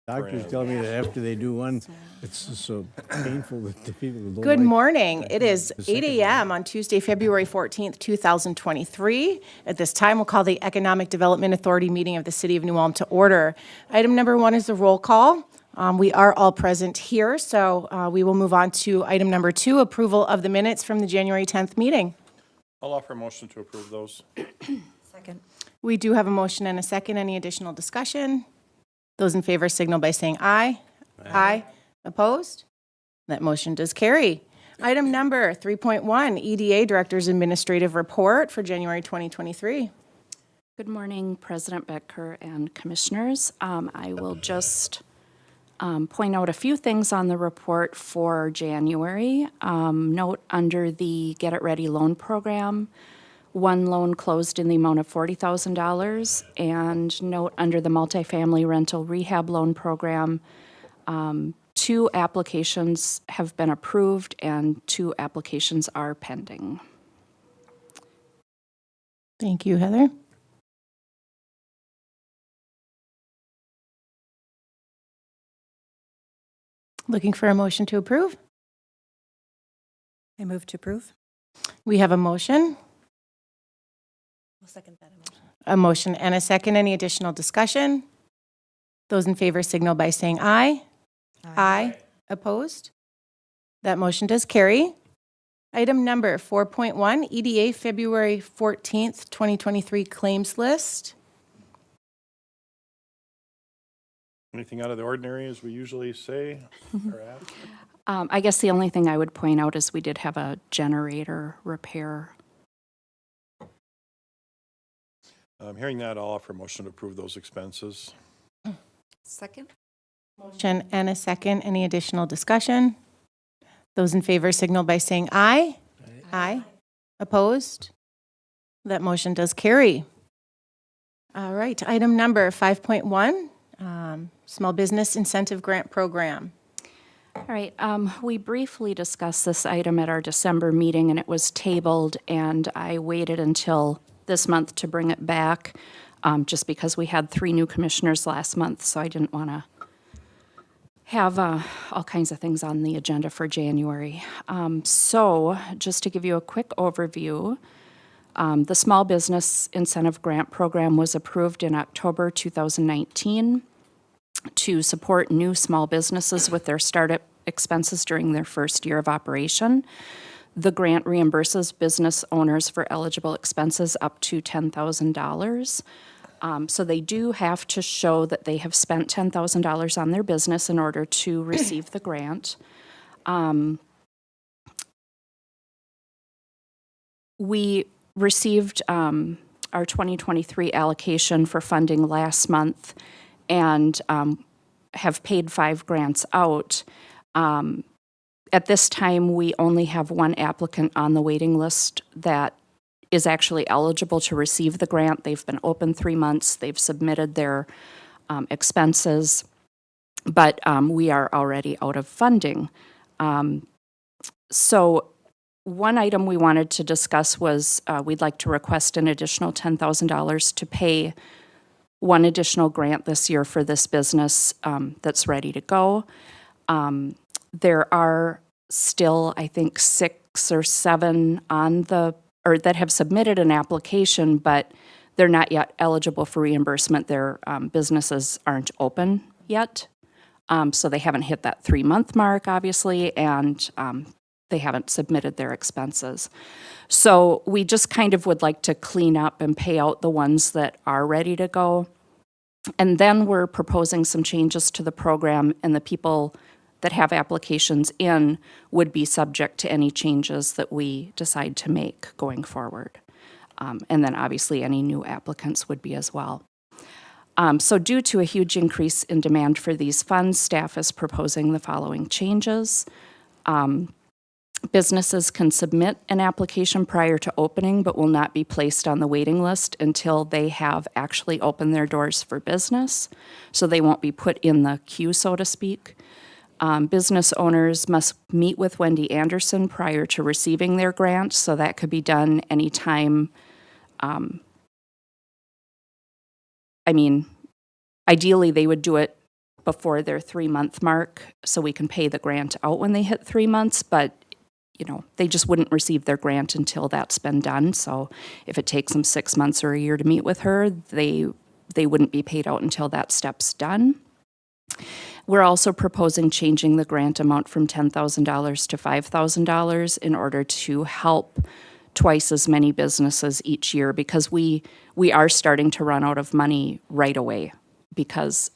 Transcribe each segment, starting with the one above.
Doctors tell me that after they do one, it's so painful that the people don't Good like morning. It is the 8 second a.m. on Tuesday, February 14th, 2023. At this time, we'll call the Economic Development Authority meeting of the City of New Ulm to order. Item number one is the roll call. We are all present here, so we will move on to item number two, approval of the minutes from the January 10th meeting. I'll offer a motion to approve those. Second. We do have a motion and a second. Any additional discussion? Those in favor signal by saying aye. Aye. Opposed? That motion does carry. Item number 3.1, EDA Director's Administrative Report for January 2023. Good morning, President Becker and Commissioners. I will just point out a few things on the report for January. Note under the Get It Ready loan program, one loan closed in the amount of $40,000, and note under the multifamily rental rehab loan program, 2 applications have been approved and 2 applications are pending. Thank you, Heather. Looking for a motion to approve? I move to approve. We have a motion, I'll second that motion. a motion and a second. Any additional discussion? Those in favor signal by saying aye. Aye. Opposed? That motion does carry. Item number 4.1, EDA February 14th, 2023 claims list. Anything out of the ordinary, as we usually say or ask? I guess the only thing I would point out is we did have a generator repair. Hearing that, I'll offer a motion to approve those expenses. Second? Motion and a second. Any additional discussion? Those in favor signal by saying aye. Aye. Opposed? That motion does carry. All right, item number 5.1, Small Business Incentive Grant Program. All right, we briefly discussed this item at our December meeting, and it was tabled, and I waited until this month to bring it back, just because we had 3 new commissioners last month, so I didn't want to have all kinds of things on the agenda for January. So just to give you a quick overview, the Small Business Incentive Grant Program was approved in October 2019 to support new small businesses with their startup expenses during their first year of operation. The grant reimburses business owners for eligible expenses up to $10,000. So they do have to show that they have spent $10,000 on their business in order to receive the grant. We received our 2023 allocation for funding last month and have paid 5 grants out. At this time, we only have 1 applicant on the waiting list that is actually eligible to receive the grant. They've been open 3 months. They've submitted their expenses, but we are already out of funding. So one item we wanted to discuss was we'd like to request an additional $10,000 to pay 1 additional grant this year for this business that's ready to go. There are still, I think, 6 or 7 on or that have submitted an application, but they're not yet eligible for reimbursement. Their businesses aren't open yet, so they haven't hit that 3-month mark, obviously, and they haven't submitted their expenses. So we just kind of would like to clean up and pay out the ones that are ready to go. And then we're proposing some changes to the program, and the people that have applications in would be subject to any changes that we decide to make going forward. And then obviously any new applicants would be as well. So due to a huge increase in demand for these funds, staff is proposing the following changes. Businesses can submit an application prior to opening, but will not be placed on the waiting list until they have actually opened their doors for business. So they won't be put in the queue, so to speak. Business owners must meet with Wendy Anderson prior to receiving their grant, so that could be done anytime. Ideally, they would do it before their 3-month mark, so we can pay the grant out when they hit 3 months, but, you know, they just wouldn't receive their grant until that's been done. So if it takes them 6 months or a year to meet with her, they wouldn't be paid out until that step's done. We're also proposing changing the grant amount from $10,000 to $5,000 in order to help twice as many businesses each year, because we are starting to run out of money right away because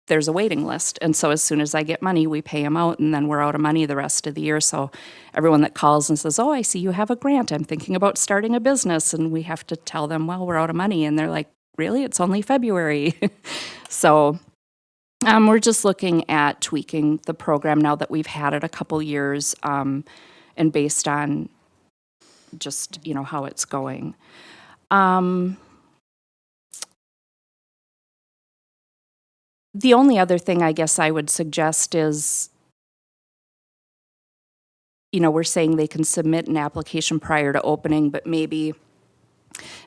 there's a waiting list. And so as soon as I get money, we pay them out, and then we're out of money the rest of the year. So everyone that calls and says, oh, I see you have a grant, I'm thinking about starting a business, and we have to tell them, well, we're out of money. And they're like, really? It's only February. So we're just looking at tweaking the program now that we've had it a couple years, and based on just, you know, how it's going. The only other thing I guess I would suggest is, you know, we're saying they can submit an application prior to opening, but maybe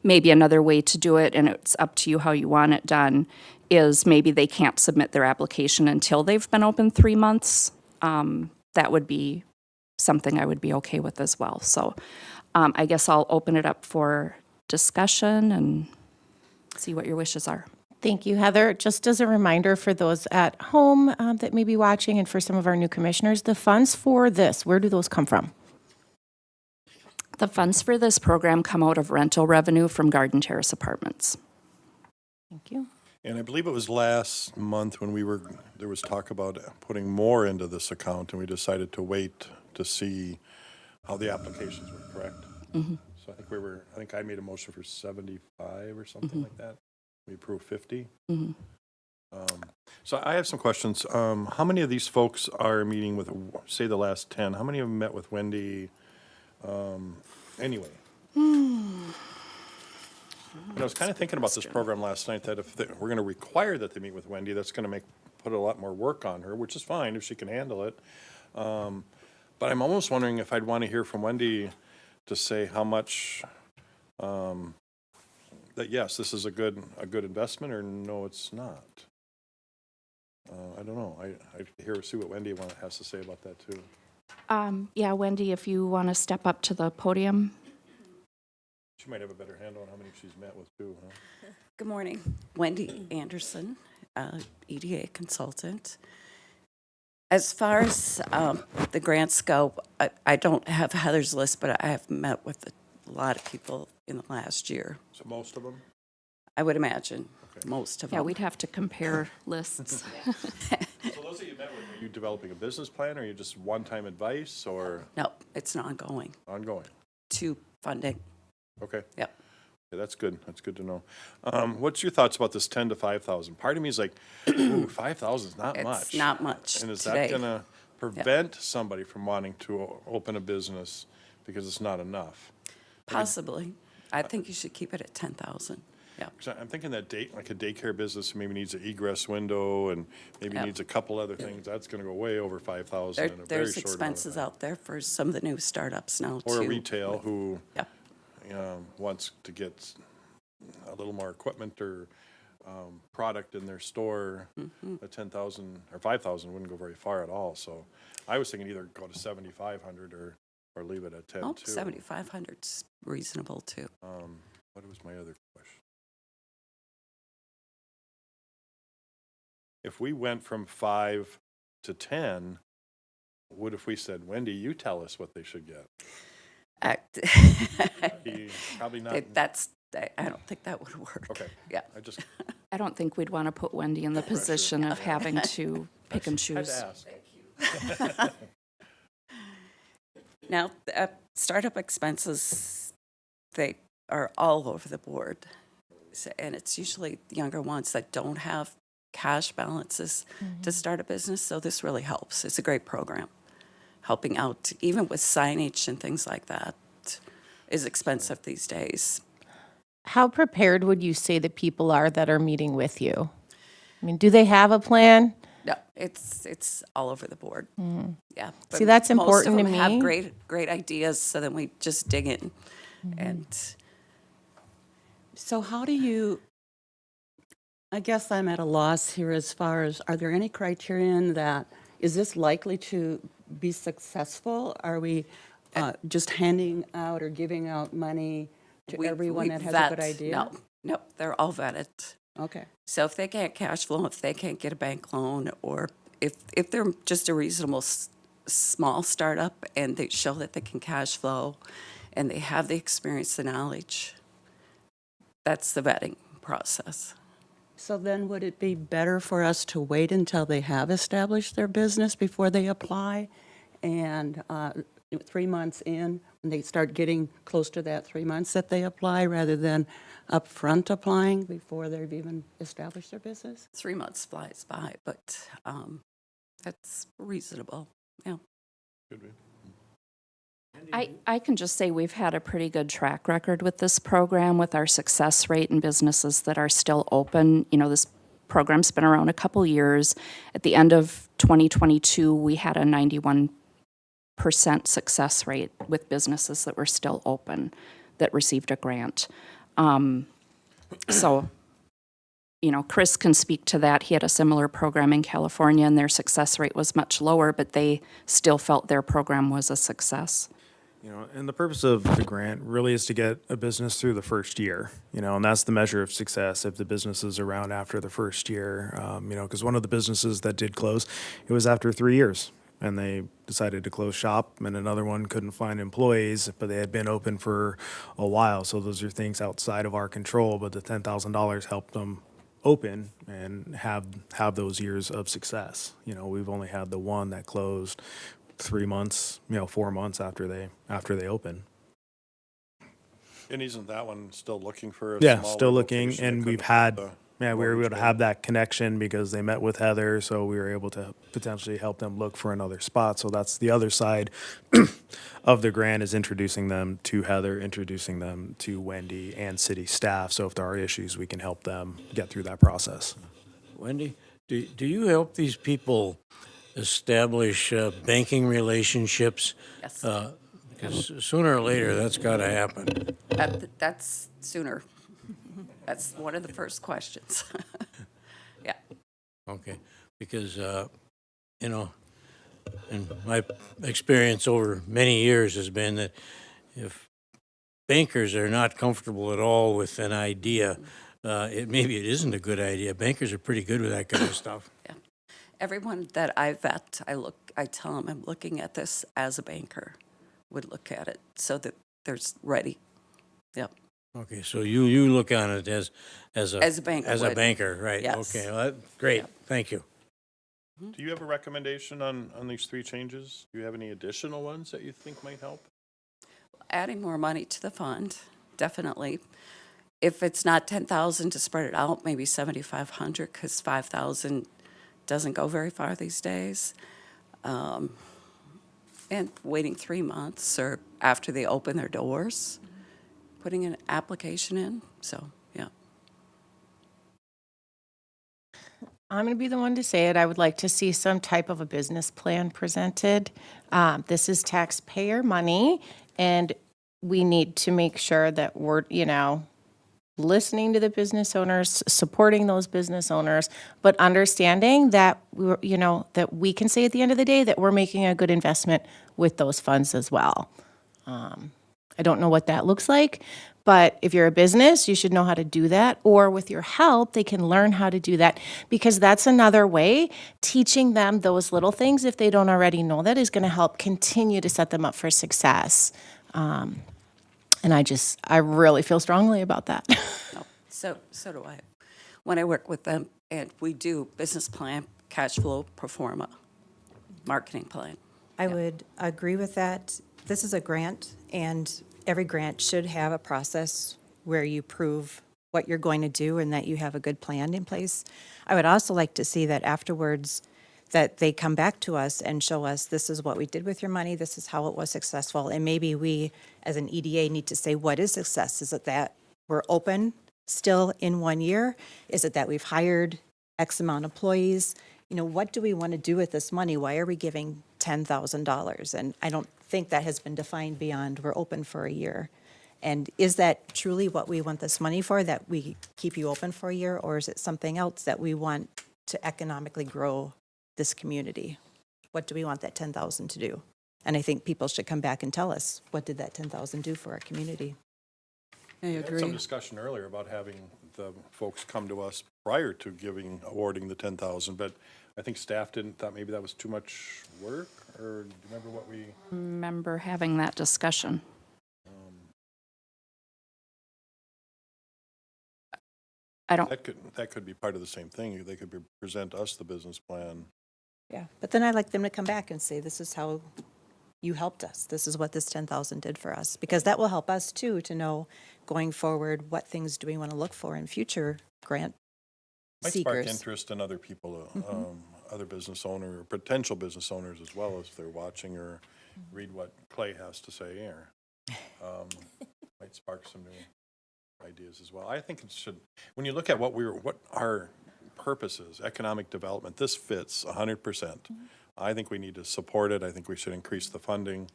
another way to do it, and it's up to you how you want it done, is maybe they can't submit their application until they've been open 3 months. That would be something I would be okay with as well. So I guess I'll open it up for discussion and see what your wishes are. Thank you, Heather. Just as a reminder for those at home that may be watching, and for some of our new commissioners, the funds for this, where do those come from? The funds for this program come out of rental revenue from Garden Terrace Apartments. Thank you. And I believe it was last month when there was talk about putting more into this account, and we decided to wait to see how the applications were, correct? So I think I made a motion for 75 or something like that. We approved 50. So I have some questions. How many of these folks are meeting with, say, the last 10? How many of them met with Wendy anyway? And I was kind of thinking about this program last night, that if we're going to require that they meet with Wendy, that's going to put a lot more work on her, which is fine if she can handle it. But I'm almost wondering if I'd want to hear from Wendy to say how much, that yes, this is a good investment, or no, it's not. I don't know. I hear, see what Wendy has to say about that too. Yeah, Wendy, if you want to step up to the podium. She might have a better handle on how many she's met with too, huh? Good morning. Wendy Anderson, EDA consultant. As far as the grants go, I don't have Heather's list, but I have met with a lot of people in the last year. So most of them? I would imagine, Okay. most of Yeah, them. we'd have to compare lists. So those that you met with, are you developing a business plan, or are you just one-time advice, or No, it's an ongoing ongoing? to funding. Okay. Yep. Yeah, that's good. That's good to know. What's your thoughts about this 10 to 5,000? Part of me is like, ooh, 5,000 is not much. It's not much And is today. that gonna prevent somebody from wanting to open a business because it's not enough? Possibly. I think you should keep it at 10,000. Yeah. 'Cause I'm thinking that like a daycare business maybe needs an egress window and maybe Yep. needs a couple other things. That's gonna go way over 5,000 in a very There's short amount of expenses time. out there for some of the new startups now, too. Or a retail who Yep. wants to get a little more equipment or product in their store. At 10,000 or 5,000 wouldn't go very far at all. So I was thinking either go to 7,500 or leave it at 10 Oh, too. 7,500's reasonable, too. What was my other question? If we went from 5 to 10, what if we said, Wendy, you tell us what they should get? Probably not. I don't think that would work. Okay. Yeah. I don't think we'd want to put Wendy in the position of having to pick and I had choose. to ask. Now, startup expenses, they are all over the board. And it's usually younger ones that don't have cash balances to start a business. So this really helps. It's a great program. Helping out, even with signage and things like that, is expensive these days. How prepared would you say the people are that are meeting with you? I mean, do they have a plan? No, it's all over the board. Yeah. See, but that's most of important to them have me. great ideas, so then we just dig in. And So how do you I guess I'm at a loss here as far as, are there any criterion that, is this likely to be successful? Are we just handing out or giving out money to We- everyone we that has a good vet. idea? No, they're all vetted. Okay. So if they can't cash flow, if they can't get a bank loan, or if they're just a reasonable small startup and they show that they can cash flow and they have the experience, the knowledge, that's the vetting process. So then would it be better for us to wait until they have established their business before they apply? And 3 months in, when they start getting close to that 3 months that they apply, rather than upfront applying before they've even established their business? 3 months flies by, but that's reasonable, yeah. Could be. I can just say we've had a pretty good track record with this program, with our success rate in businesses that are still open. You know, this program's been around a couple years. At the end of 2022, we had a 91% success rate with businesses that were still open that received a grant. So, you know, Chris can speak to that. He had a similar program in California, and their success rate was much lower, but they still felt their program was a success. You know, and the purpose of the grant really is to get a business through the first year, you know, and that's the measure of success if the business is around after the first year. You know, because one of the businesses that did close, it was after 3 years, and they decided to close shop, and another one couldn't find employees, but they had been open for a while. So those are things outside of our control, but the $10,000 helped them open and have those years of success. You know, we've only had the one that closed 3 months, you know, 4 months after they open. And isn't that one still looking for a Yeah, smaller still looking, location that and we've couldn't had, fit yeah, we were able mortgage to payment? have that connection because they met with Heather, so we were able to potentially help them look for another spot. So that's the other side of the grant, is introducing them to Heather, introducing them to Wendy and city staff. So if there are issues, we can help them get through that process. Wendy, do you help these people establish banking relationships? Yes. Because sooner or later, that's got to happen. That's sooner. That's one of the first questions. Yeah. Okay, because, you know, and my experience over many years has been that if bankers are not comfortable at all with an idea, maybe it isn't a good idea. Bankers are pretty good with that kind of stuff. Everyone that I vet, I tell them I'm looking at this as a banker would look at it so that they're ready. Yep. Okay, so you look on it as a As a banker as a would. banker, right? Yes. Okay, well, great. Yep. Thank you. Do you have a recommendation on these 3 changes? Do you have any additional ones that you think might help? Adding more money to the fund, definitely. If it's not 10,000 to spread it out, maybe 7,500, because 5,000 doesn't go very far these days. And waiting 3 months or after they open their doors, putting an application in. So, yeah. I'm going to be the one to say it. I would like to see some type of a business plan presented. This is taxpayer money, and we need to make sure that we're, you know, listening to the business owners, supporting those business owners, but understanding that we're, you know, that we can say at the end of the day that we're making a good investment with those funds as well. I don't know what that looks like, but if you're a business, you should know how to do that. Or with your help, they can learn how to do that, because that's another way. Teaching them those little things, if they don't already know that, is going to help continue to set them up for success. And I really feel strongly about that. No, so do I. When I work with them, and we do business plan, cash flow, pro forma, marketing plan. I would agree with that. This is a grant, and every grant should have a process where you prove what you're going to do and that you have a good plan in place. I would also like to see that afterwards, that they come back to us and show us, this is what we did with your money, this is how it was successful. And maybe we, as an EDA, need to say, what is success? Is it that we're open still in 1 year? Is it that we've hired X amount of employees? You know, what do we want to do with this money? Why are we giving $10,000? And I don't think that has been defined beyond we're open for a year. And is that truly what we want this money for, that we keep you open for a year? Or is it something else that we want to economically grow this community? What do we want that 10,000 to do? And I think people should come back and tell us, what did that 10,000 do for our community? I We had some agree. discussion earlier about having the folks come to us prior to awarding the 10,000, but I think staff thought maybe that was too much work, or do you remember what we? Remember having that discussion. I don't, That could be part of the same thing. They could present us the business plan. Yeah, but then I'd like them to come back and say, this is how you helped us. This is what this 10,000 did for us. Because that will help us too, to know going forward, what things do we want to look for in future grant Might spark seekers. interest in other people, other business owner, or potential business owners as well, if they're watching or read what Clay has to say, or might spark some new ideas as well. I think it should, when you look at what our purpose is, economic development, this fits 100%. I think we need to support it. I think we should increase the funding.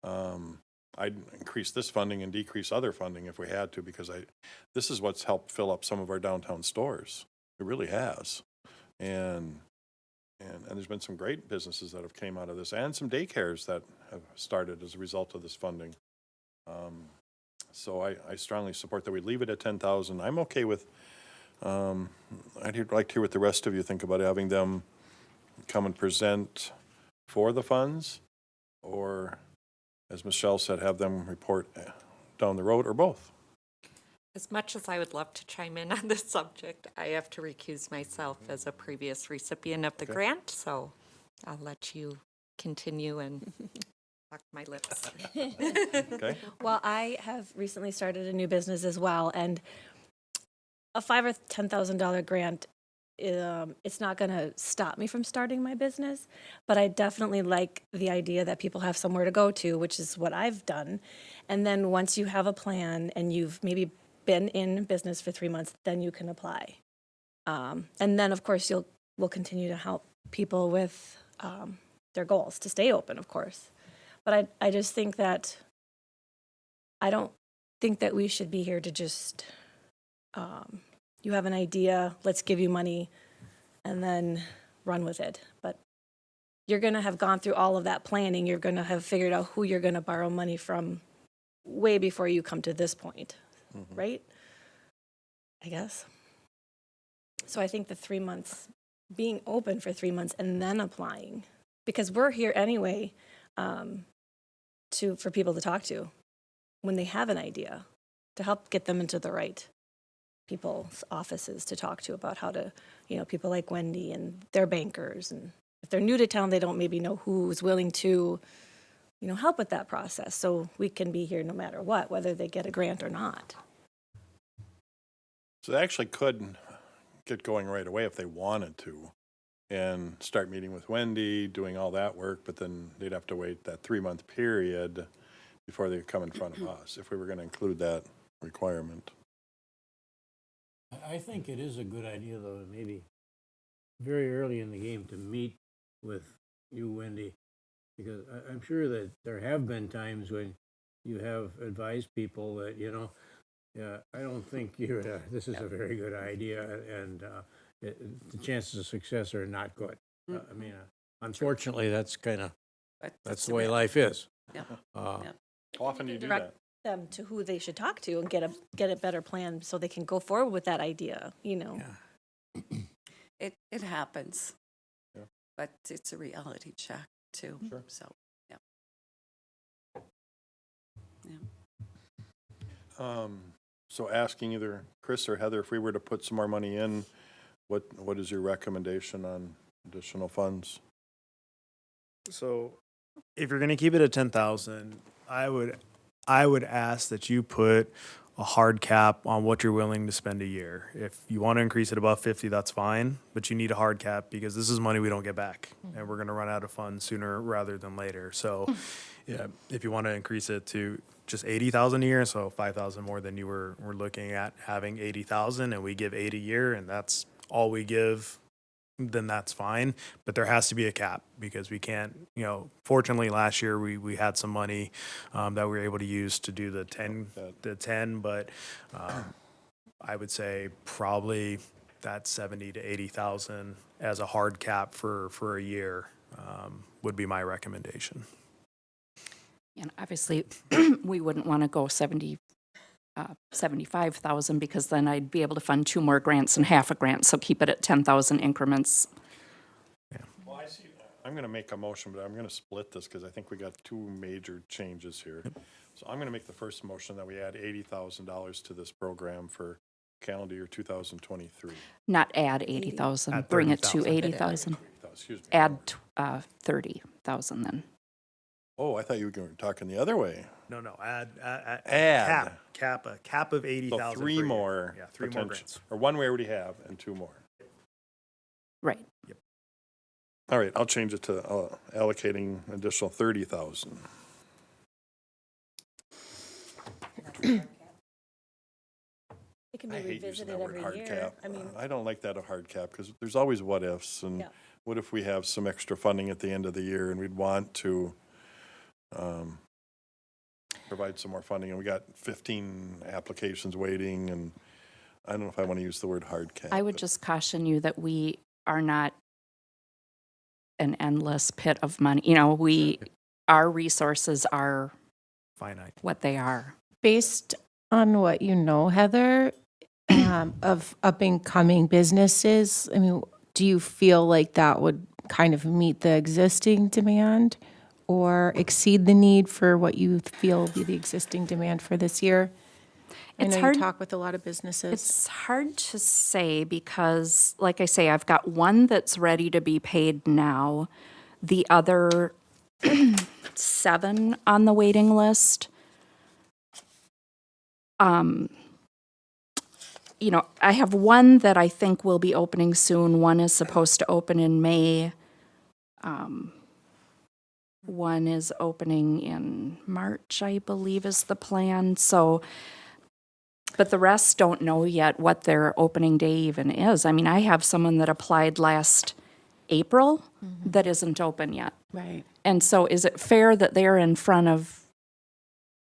I'd increase this funding and decrease other funding if we had to, because this is what's helped fill up some of our downtown stores. It really has. And there's been some great businesses that have came out of this, and some daycares that have started as a result of this funding. So I strongly support that we leave it at 10,000. I'm okay with, I'd like to hear what the rest of you think about having them come and present for the funds, or, as Michelle said, have them report down the road, or both. As much as I would love to chime in on this subject, I have to recuse myself as a previous recipient of the grant, so I'll let you continue and talk my lips. Okay? Well, I have recently started a new business as well, and a $5,000 or $10,000 grant, it's not going to stop me from starting my business, but I definitely like the idea that people have somewhere to go to, which is what I've done. And then once you have a plan and you've maybe been in business for 3 months, then you can apply. And then, of course, we'll continue to help people with their goals to stay open, of course. But I just think that I don't think that we should be here to just, you have an idea, let's give you money, and then run with it. But you're going to have gone through all of that planning. You're going to have figured out who you're going to borrow money from way before you come to this point, right? I guess. So I think the 3 months, being open for 3 months and then applying, because we're here anyway for people to talk to when they have an idea, to help get them into the right people's offices to talk to about how to, people like Wendy and their bankers. And if they're new to town, they don't maybe know who's willing to, help with that process. So we can be here no matter what, whether they get a grant or not. So they actually could get going right away if they wanted to, and start meeting with Wendy, doing all that work, but then they'd have to wait that 3-month period before they come in front of us, if we were going to include that requirement. I think it is a good idea, though, maybe very early in the game to meet with you, Wendy, because I'm sure that there have been times when you have advised people that, yeah, I don't think this is a very good idea, and the chances of success are not good. I mean, unfortunately, that's that's the way life is. Yeah. How often do you do Direct that? them to who they should talk to and get a better plan so they can go forward with that idea, Yeah. It happens. Yeah. But it's a reality check too. Sure. So, yeah. So asking either Chris or Heather, if we were to put some more money in, what is your recommendation on additional funds? So if you're going to keep it at 10,000, I would ask that you put a hard cap on what you're willing to spend a year. If you want to increase it above 50, that's fine, but you need a hard cap because this is money we don't get back, and we're going to run out of funds sooner rather than later. So yeah, if you want to increase it to just 80,000 a year, so 5,000 more than you were looking at having 80,000, and we give 80 a year, and that's all we give then that's fine. But there has to be a cap because we can't, fortunately last year we had some money that we were able to use to do the 10, but I would say probably that 70 to 80,000 as a hard cap for a year would be my recommendation. And obviously, we wouldn't want to go 75,000 because then I'd be able to fund 2 more grants and half a grant, so keep it at 10,000 increments. I'm going to make a motion, but I'm going to split this because I think we got 2 major changes here. So I'm going to make the first motion that we add $80,000 to this program for calendar year 2023. Not add 80,000, Add bring it to 30,000. 80,000. Excuse me. Add 30,000 then. Oh, I thought you were talking the other way. No, add Add. a cap of So 80,000. 3 more. Yeah, 3 more potential- grants. Or 1 we already have and 2 more. Right. All right, I'll change it to allocating additional 30,000. It can be I hate using revisited that word every hard year. cap. I mean, I don't like that a hard cap because there's always what ifs and Yeah. what if we have some extra funding at the end of the year and we'd want to provide some more funding and we got 15 applications waiting and I don't know if I want to use the word hard cap. I would but- just caution you that we are not an endless pit of money. Our resources are Finite. what they are. Based on what you know, Heather, of up and coming businesses, I mean, do you feel like that would kind of meet the existing demand or exceed the need for what you feel will be the existing demand for this year? I It's know hard- you talk with a lot of businesses. It's hard to say because, like I say, I've got one that's ready to be paid now. The other 7 on the waiting list. I have one that I think will be opening soon. One is supposed to open in May. One is opening in March, I believe is the plan. So, but the rest don't know yet what their opening day even is. I mean, I have someone that applied last April that isn't open yet. Right. And so is it fair that they're in front of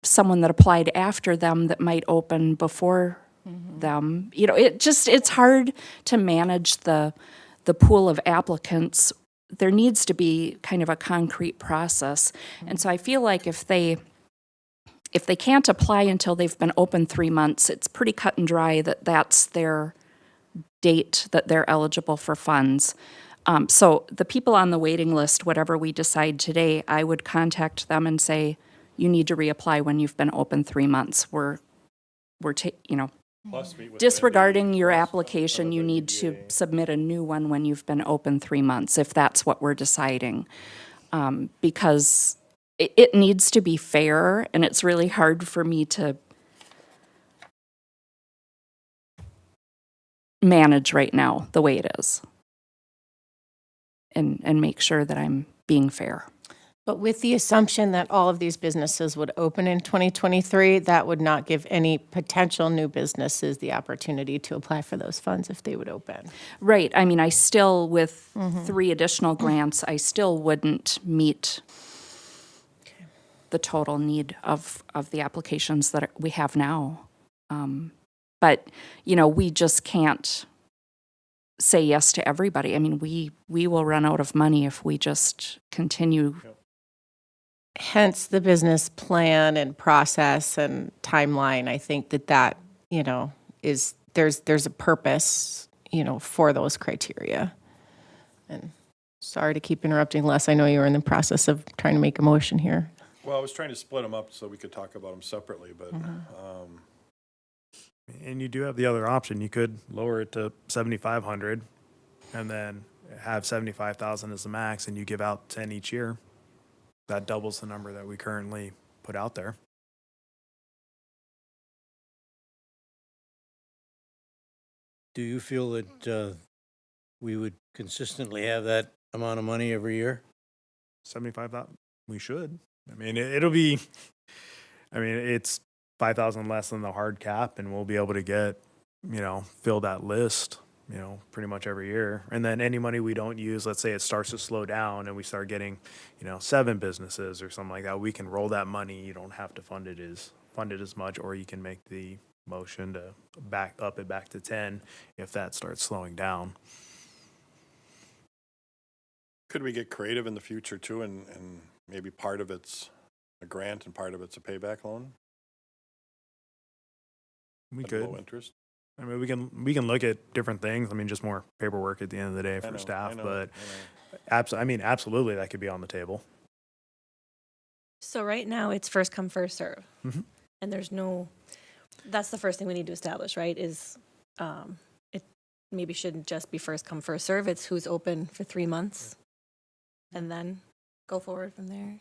someone that applied after them that might open before them? It's hard to manage the pool of applicants. There needs to be kind of a concrete process. And so I feel like if they can't apply until they've been open 3 months, it's pretty cut and dry that that's their date that they're eligible for funds. So the people on the waiting list, whatever we decide today, I would contact them and say, you need to reapply when you've been open 3 months. We're Plus meet with disregarding Wendy, your plus application, you another need to EDA. submit a new one when you've been open 3 months, if that's what we're deciding. Because it needs to be fair, and it's really hard for me to manage right now the way it is. And make sure that I'm being fair. But with the assumption that all of these businesses would open in 2023, that would not give any potential new businesses the opportunity to apply for those funds if they would open. Right, I mean, I still, with 3 additional grants, I still wouldn't meet the total need of the applications that we have now. But, we just can't say yes to everybody. I mean, we will run out of money if we just continue. Hence the business plan and process and timeline. I think that is, there's a purpose, for those criteria. And sorry to keep interrupting, Les. I know you were in the process of trying to make a motion here. Well, I was trying to split them up so we could talk about them separately, but And you do have the other option. You could lower it to 7,500 and then have 75,000 as the max and you give out 10 each year. That doubles the number that we currently put out there. Do you feel that we would consistently have that amount of money every year? 75,000, we should. I mean, it's 5,000 less than the hard cap and we'll be able to get, fill that list, you know, pretty much every year. And then any money we don't use, let's say it starts to slow down and we start getting, you know, 7 businesses or something like that, we can roll that money. You don't have to fund it as much, or you can make the motion to up it back to 10 if that starts slowing down. Could we get creative in the future too, and maybe part of it's a grant and part of it's a payback loan? We At could. low interest? I mean, we can look at different things. I mean, just more paperwork at the end of the day I for know, staff, I know, but I know. I mean, absolutely, that could be on the table. So right now, it's first come, first serve. Mhm. And there's no, that's the first thing we need to establish, right, is it maybe shouldn't just be first come, first serve. It's who's open for 3 months, and then go forward from there.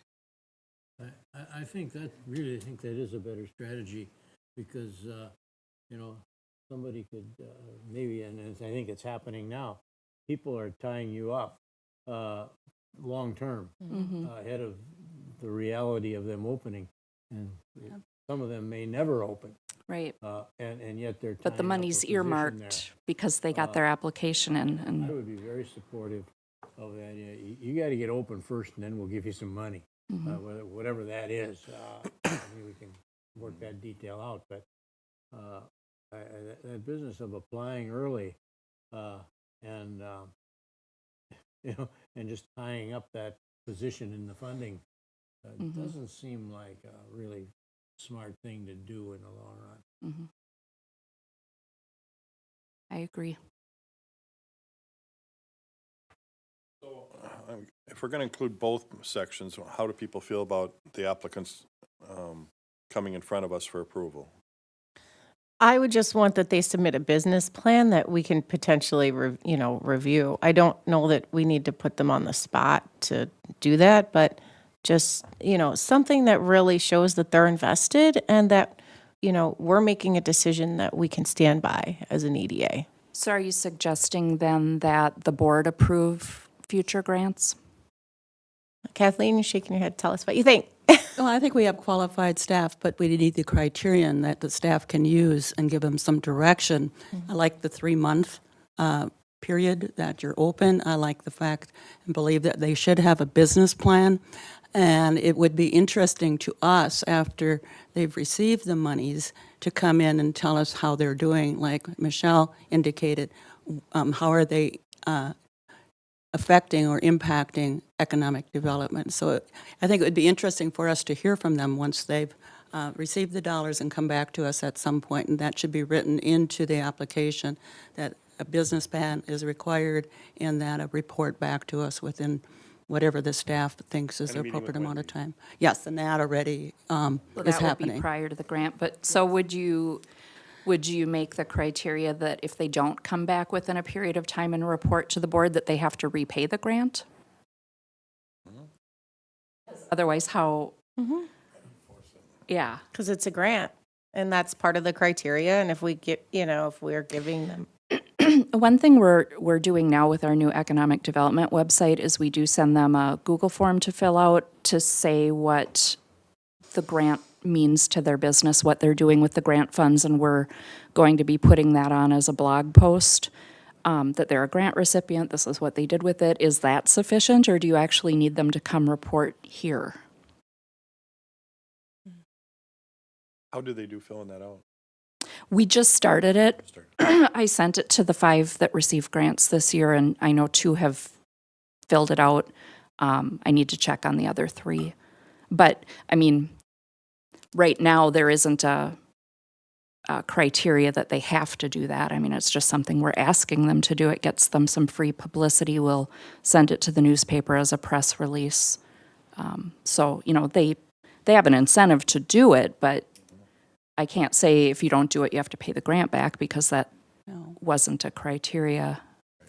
I think that, really think that is a better strategy, because, you know, somebody could, maybe, and I think it's happening now, people are tying you up, long-term, ahead of the reality of them opening. And some of them may never open, Right. and yet they're tying But the up a money's position earmarked because they got their application in, there. I and would be very supportive of that. You got to get open first, and then we'll give you some money. Whatever that is. I mean, we can work that detail out, but that business of applying early and you know, and just tying up that position in the funding doesn't seem like a really smart thing to do in the long run. I agree. If we're going to include both sections, how do people feel about the applicants coming in front of us for approval? I would just want that they submit a business plan that we can potentially, review. I don't know that we need to put them on the spot to do that, but just, something that really shows that they're invested and that, we're making a decision that we can stand by as an EDA. So are you suggesting then that the board approve future grants? Kathleen, you're shaking your head. Tell us what you think. Well, I think we have qualified staff, but we need the criterion that the staff can use and give them some direction. I like the 3-month period that you're open. I like the fact and believe that they should have a business plan. And it would be interesting to us after they've received the monies to come in and tell us how they're doing. Like Michelle indicated, how are they affecting or impacting economic development. So I think it would be interesting for us to hear from them once they've received the dollars and come back to us at some point, and that should be written into the application, that a business plan is required and that a report back to us within whatever the staff thinks is And the a meeting with appropriate amount of Wendy. time. Yes, and that already Well, is that would be happening. prior to the grant, but so would you make the criteria that if they don't come back within a period of time and report to the board, that they have to repay the grant? Otherwise, how? Yeah. Because it's a grant, and that's part of the criteria. And if we get, if we're giving them. One thing we're doing now with our new economic development website is we do send them a Google form to fill out to say what the grant means to their business, what they're doing with the grant funds, and we're going to be putting that on as a blog post, that they're a grant recipient, this is what they did with it. Is that sufficient, or do you actually need them to come report here? How do they do filling that out? We just started it. I sent it to the 5 that received grants this year, and I know 2 have filled it out. I need to check on the other 3. But, I mean, right now, there isn't a criteria that they have to do that. I mean, it's just something we're asking them to do. It gets them some free publicity. We'll send it to the newspaper as a press release. So, they have an incentive to do it, but I can't say if you don't do it, you have to pay the grant back, because that No. wasn't a criteria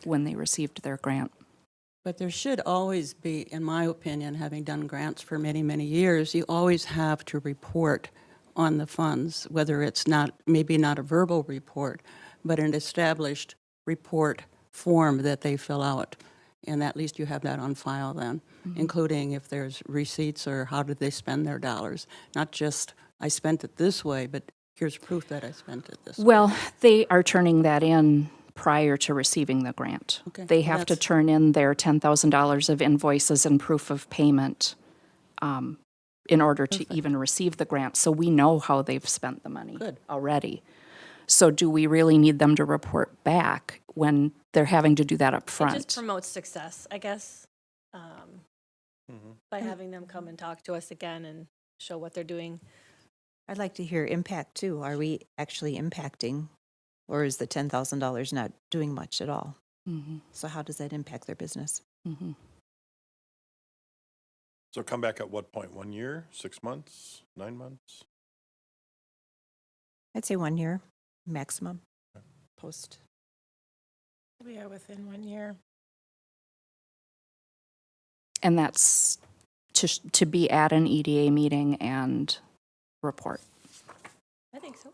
when they received their grant. But there should always be, in my opinion, having done grants for many, many years, you always have to report on the funds, whether it's maybe not a verbal report, but an established report form that they fill out. And at least you have that on file then, including if there's receipts or how did they spend their dollars. Not just, I spent it this way, but here's proof that I spent it this way. Well, they are turning that in prior to receiving the grant. Okay, They well, have to that's- turn in their $10,000 of invoices and proof of payment in order to even receive the grant. So we know how they've spent the money Good. already. So do we really need them to report back when they're having to do that up It front? just promotes success, I guess, by having them come and talk to us again and show what they're doing. I'd like to hear impact too. Are we actually impacting? Or is the $10,000 not doing much at all? Mhm, So how does that impact their business? mhm. So come back at what point? 1 year, 6 months, 9 months? I'd say 1 year maximum post. We are within 1 year. And that's to be at an EDA meeting and report. I think so.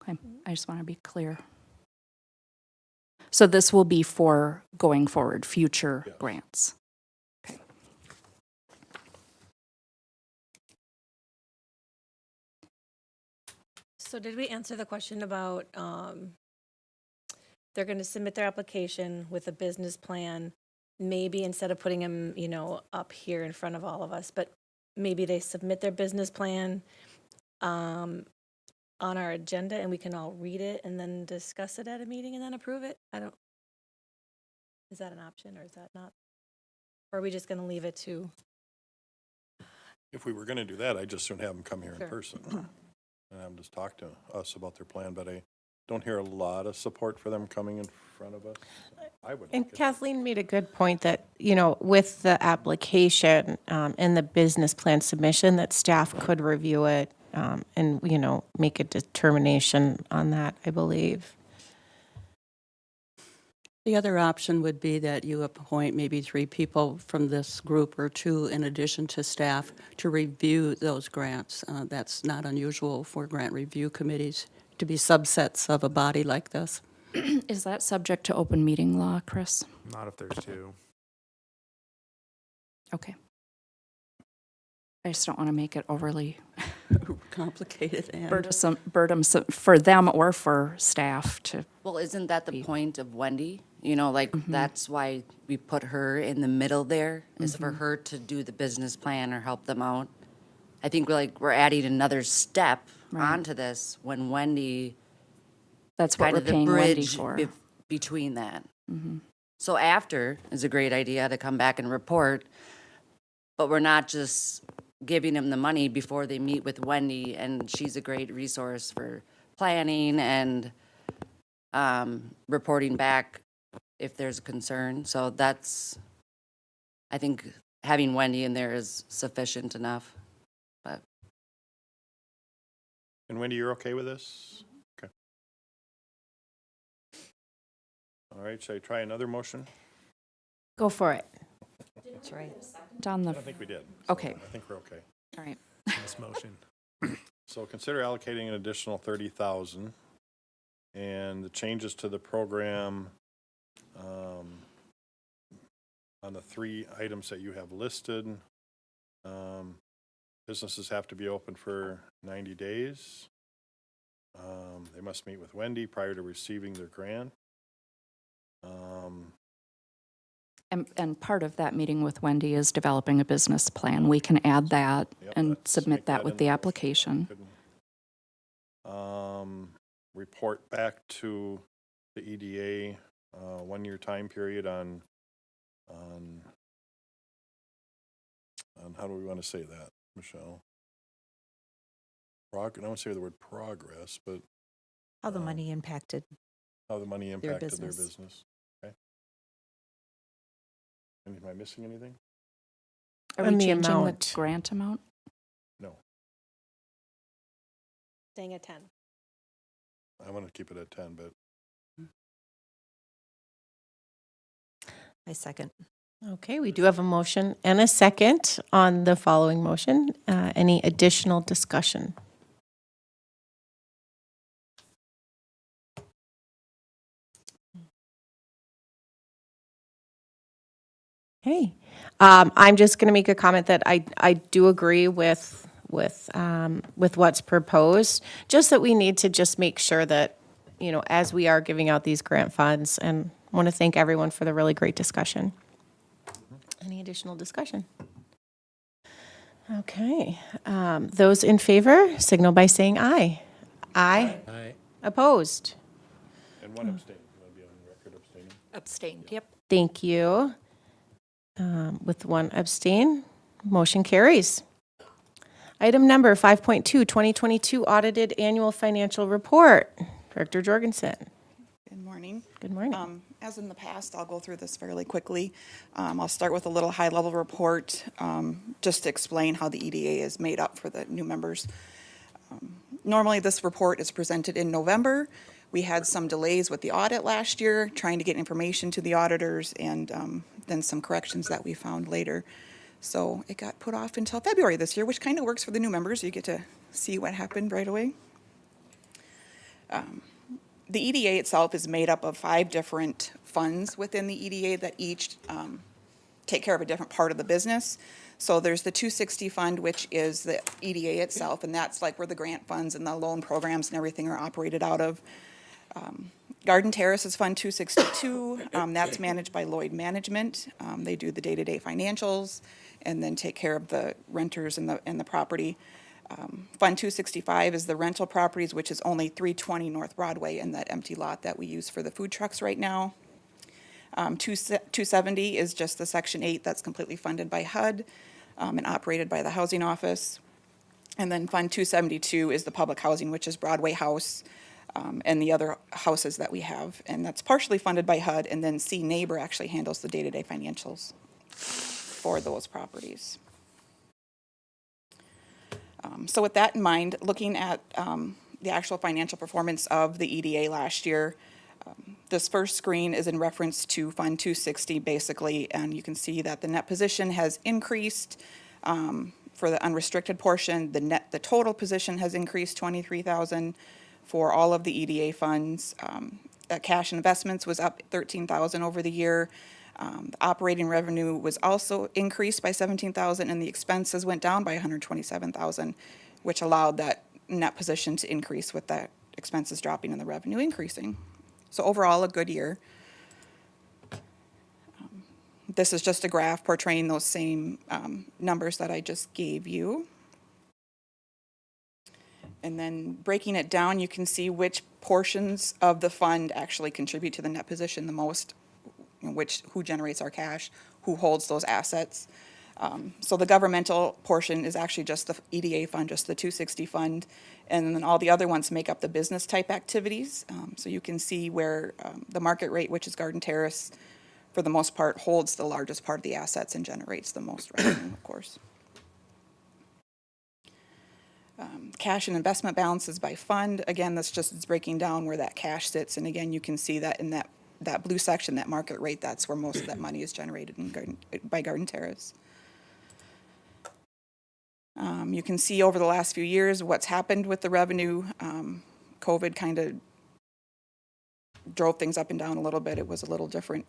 Okay, I just want to be clear. So this will be for going forward, future Yes. grants. Okay. So did we answer the question about, they're going to submit their application with a business plan? Maybe instead of putting them, up here in front of all of us, but maybe they submit their business plan on our agenda and we can all read it and then discuss it at a meeting and then approve it? Is that an option or is that not? Or are we just going to leave it to? If we were going to do that, I'd just soon have them come here in Sure. person. And have them just talk to us about their plan, but I don't hear a lot of support for them coming in front of us. I would And like it. Kathleen made a good point that, with the application and the business plan submission, that staff could review it and, make a determination on that, I believe. The other option would be that you appoint maybe 3 people from this group or 2 in addition to staff to review those grants. That's not unusual for grant review committees to be subsets of a body like this. Is that subject to open meeting law, Chris? Not if there's 2. Okay. I just don't want to make it overly Complicated and. burdensome for them or for staff to, Well, isn't that the point of Wendy? That's why we put her in the middle there, is for her to do the business plan or help them out. I think we're adding another step onto this when Wendy, that's what kind we're of the paying Wendy bridge for. between that. So after is a great idea to come back and report, but we're not just giving them the money before they meet with Wendy, and she's a great resource for planning and reporting back if there's a concern. So I think having Wendy in there is sufficient enough. But And Wendy, you're okay with this? Okay. All right, should I try another motion? Go for it. That's right. On the, I don't think we did. so Okay. I think we're okay. all right. This motion. So consider allocating an additional 30,000, and the changes to the program on the 3 items that you have listed. Businesses have to be open for 90 days. They must meet with Wendy prior to receiving their grant. And part of that meeting with Wendy is developing a business plan. We can add that Yep, and let's submit make that in with the the motion. application. Report back to the EDA, 1-year time period on how do we want to say that, Michelle? I don't want to say the word progress, but How the money impacted. how the money impacted their business. business. Okay. And am I missing anything? Are And we the changing amount. the grant amount? No, Staying at 10. I want to keep it at 10, but I second. Okay, we do have a motion and a second on the following motion. Any additional discussion? Okay, I'm just going to make a comment that I do agree with what's proposed, just that we need to just make sure that as we are giving out these grant funds. And I want to thank everyone for the really great discussion. Any additional discussion? Okay. Those in favor signal by saying aye. Aye. Aye. Opposed? And one abstain. You want to be on record abstaining? Abstained, yep. Thank you. With one abstain, motion carries. Item number 5.2, 2022 Audited Annual Financial Report. Director Jorgensen. Good morning. Good morning. As in the past, I'll go through this fairly quickly. I'll start with a little high-level report, just to explain how the EDA is made up for the new members. Normally, this report is presented in November. We had some delays with the audit last year, trying to get information to the auditors, and then some corrections that we found later. So it got put off until February this year, which kind of works for the new members. You get to see what happened right away. The EDA itself is made up of 5 different funds within the EDA that each take care of a different part of the business. So there's the 260 fund, which is the EDA itself, and that's like where the grant funds and the loan programs and everything are operated out of. Garden Terrace is Fund 262. That's managed by Lloyd Management. They do the day-to-day financials and then take care of the renters and the property. Fund 265 is the rental properties, which is only 320 North Broadway and that empty lot that we use for the food trucks right now. 270 is just the Section 8 that's completely funded by HUD and operated by the Housing Office. And then Fund 272 is the public housing, which is Broadway House and the other houses that we have. And that's partially funded by HUD, and then C Neighbor actually handles the day-to-day financials for those properties. So with that in mind, looking at the actual financial performance of the EDA last year, this first screen is in reference to Fund 260 basically, and you can see that the net position has increased for the unrestricted portion. The total position has increased 23,000 for all of the EDA funds. Cash investments was up 13,000 over the year. The operating revenue was also increased by 17,000, and the expenses went down by 127,000, which allowed that net position to increase with the expenses dropping and the revenue increasing. So overall, a good year. This is just a graph portraying those same numbers that I just gave you. And then breaking it down, you can see which portions of the fund actually contribute to the net position the most, who generates our cash, who holds those assets. So the governmental portion is actually just the EDA fund, just the 260 fund, and then all the other ones make up the business type activities. So you can see where the market rate, which is Garden Terrace, for the most part holds the largest part of the assets and generates the most revenue, of course. Cash and investment balances by fund, again, that's just it's breaking down where that cash sits, and again, you can see that in that blue section, that market rate, that's where most of that money is generated by Garden Terrace. You can see over the last few years what's happened with the revenue. COVID kind of drove things up and down a little bit. It was a little different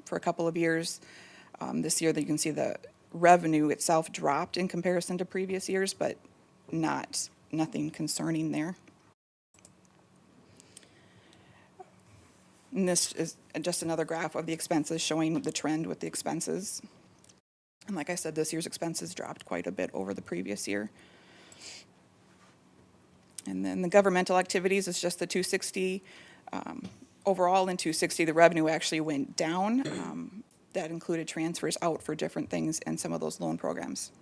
for a couple of years. This year, you can see the revenue itself dropped in comparison to previous years, but nothing concerning there. And this is just another graph of the expenses showing the trend with the expenses. And like I said, this year's expenses dropped quite a bit over the previous year. And then the governmental activities is just the 260. Overall in 260, the revenue actually went down. That included transfers out for different things and some of those loan programs.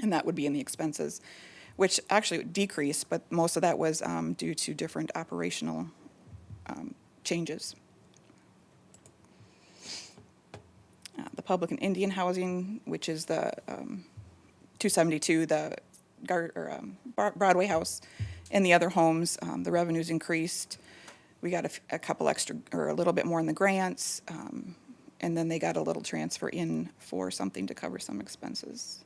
And that would be in the expenses, which actually decreased, but most of that was due to different operational changes. The public and Indian housing, which is the 272, the Broadway House, and the other homes, the revenues increased. We got a couple extra, or a little bit more in the grants, and then they got a little transfer in for something to cover some expenses.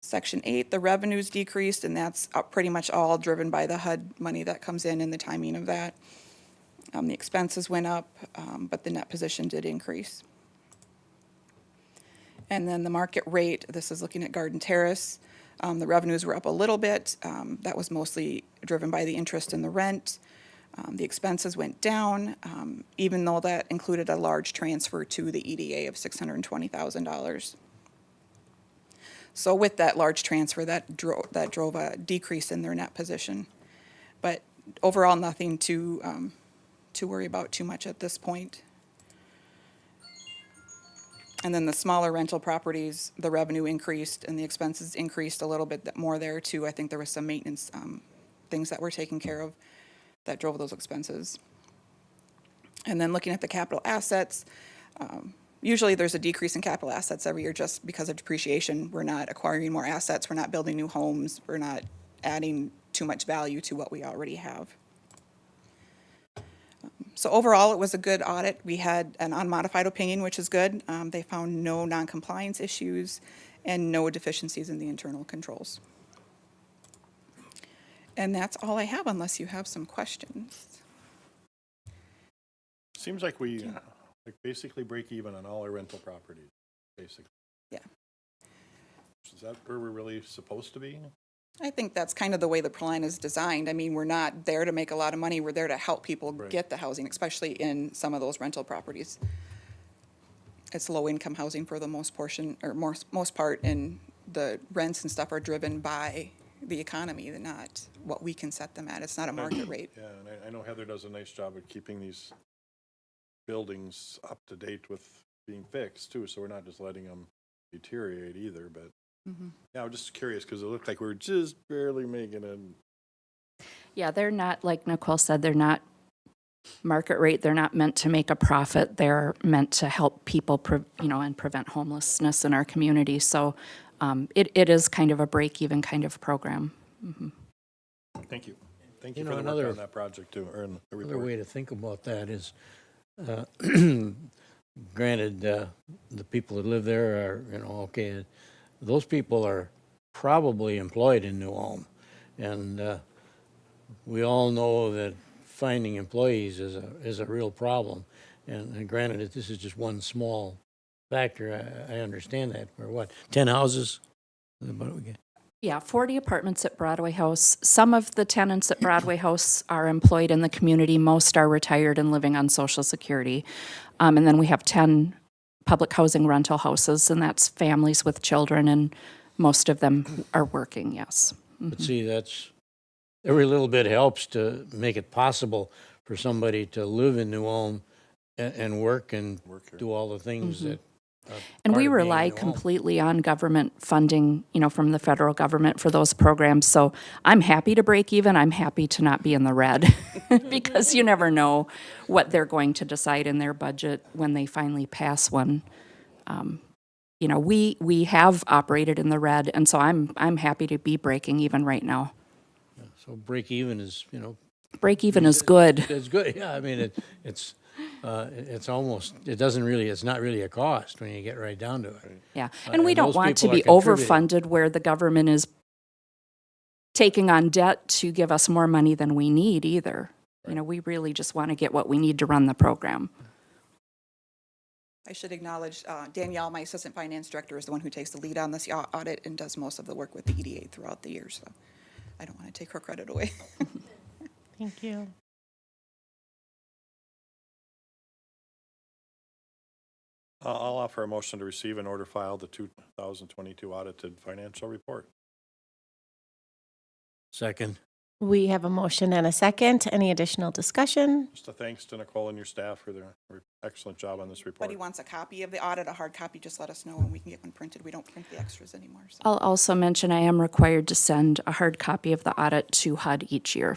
Section 8, the revenues decreased, and that's pretty much all driven by the HUD money that comes in and the timing of that. The expenses went up, but the net position did increase. And then the market rate, this is looking at Garden Terrace. The revenues were up a little bit. That was mostly driven by the interest in the rent. The expenses went down, even though that included a large transfer to the EDA of $620,000. So with that large transfer, that drove a decrease in their net position. But overall, nothing to worry about too much at this point. And then the smaller rental properties, the revenue increased and the expenses increased a little bit more there too. I think there was some maintenance things that were taken care of that drove those expenses. And then looking at the capital assets, usually there's a decrease in capital assets every year just because of depreciation. We're not acquiring more assets, we're not building new homes, we're not adding too much value to what we already have. So overall, it was a good audit. We had an unmodified opinion, which is good. They found no non-compliance issues and no deficiencies in the internal controls. And that's all I have, unless you have some questions. Seems like we like basically break even on all our rental properties, basically. Yeah. Is that where we're really supposed to be? I think that's kind of the way the plan is designed. I mean, we're not there to make a lot of money. We're there to help people get the housing, especially in some of those rental properties. It's low-income housing for the most portion, or most part, and the rents and stuff are driven by the economy, not what we can set them at. It's not a market rate. Yeah, and I know Heather does a nice job of keeping these buildings up to date with being fixed too, so we're not just letting them deteriorate either, but yeah, I'm just curious because it looked like we were just barely making it. Yeah, they're not, like Nicole said, they're not market rate. They're not meant to make a profit. They're meant to help people, and prevent homelessness in our community. So it is kind of a break-even kind of program. Thank you. Thank you You for know, the work another- on that project too, or in the Another report. way to think about that is, granted, the people that live there are, okay, those people are probably employed in New Ulm. And we all know that finding employees is a real problem. And granted, that this is just one small factor, I understand that. For what, 10 houses? Is that what we get? Yeah, 40 apartments at Broadway House. Some of the tenants at Broadway House are employed in the community. Most are retired and living on Social Security. And then we have 10 public housing rental houses, and that's families with children, and most of them are working, yes. But see, that's, every little bit helps to make it possible for somebody to live in New Ulm and work and do all the things that are And part we of being rely in New Ulm. completely on government funding, from the federal government for those programs. So I'm happy to break even. I'm happy to not be in the red because you never know what they're going to decide in their budget when they finally pass one. We have operated in the red, and so I'm happy to be breaking even right now. So break even is, Break even is good. it's good. Yeah, I mean, it's almost, it's not really a cost when you get right down to it. Yeah, and we and don't those want to people are be contributing. overfunded where the government is taking on debt to give us more money than we need either. We really just want to get what we need to run the program. I should acknowledge Danielle, my assistant finance director, is the one who takes the lead on this audit and does most of the work with the EDA throughout the year, so I don't want to take her credit away. Thank you. I'll offer a motion to receive and order file the 2022 audited financial report. Second. We have a motion and a second. Any additional discussion? Just a thanks to Nicole and your staff for their excellent job on this But report. he wants a copy of the audit, a hard copy, just let us know and we can get one printed. We don't print the extras anymore. So. I'll also mention I am required to send a hard copy of the audit to HUD each year.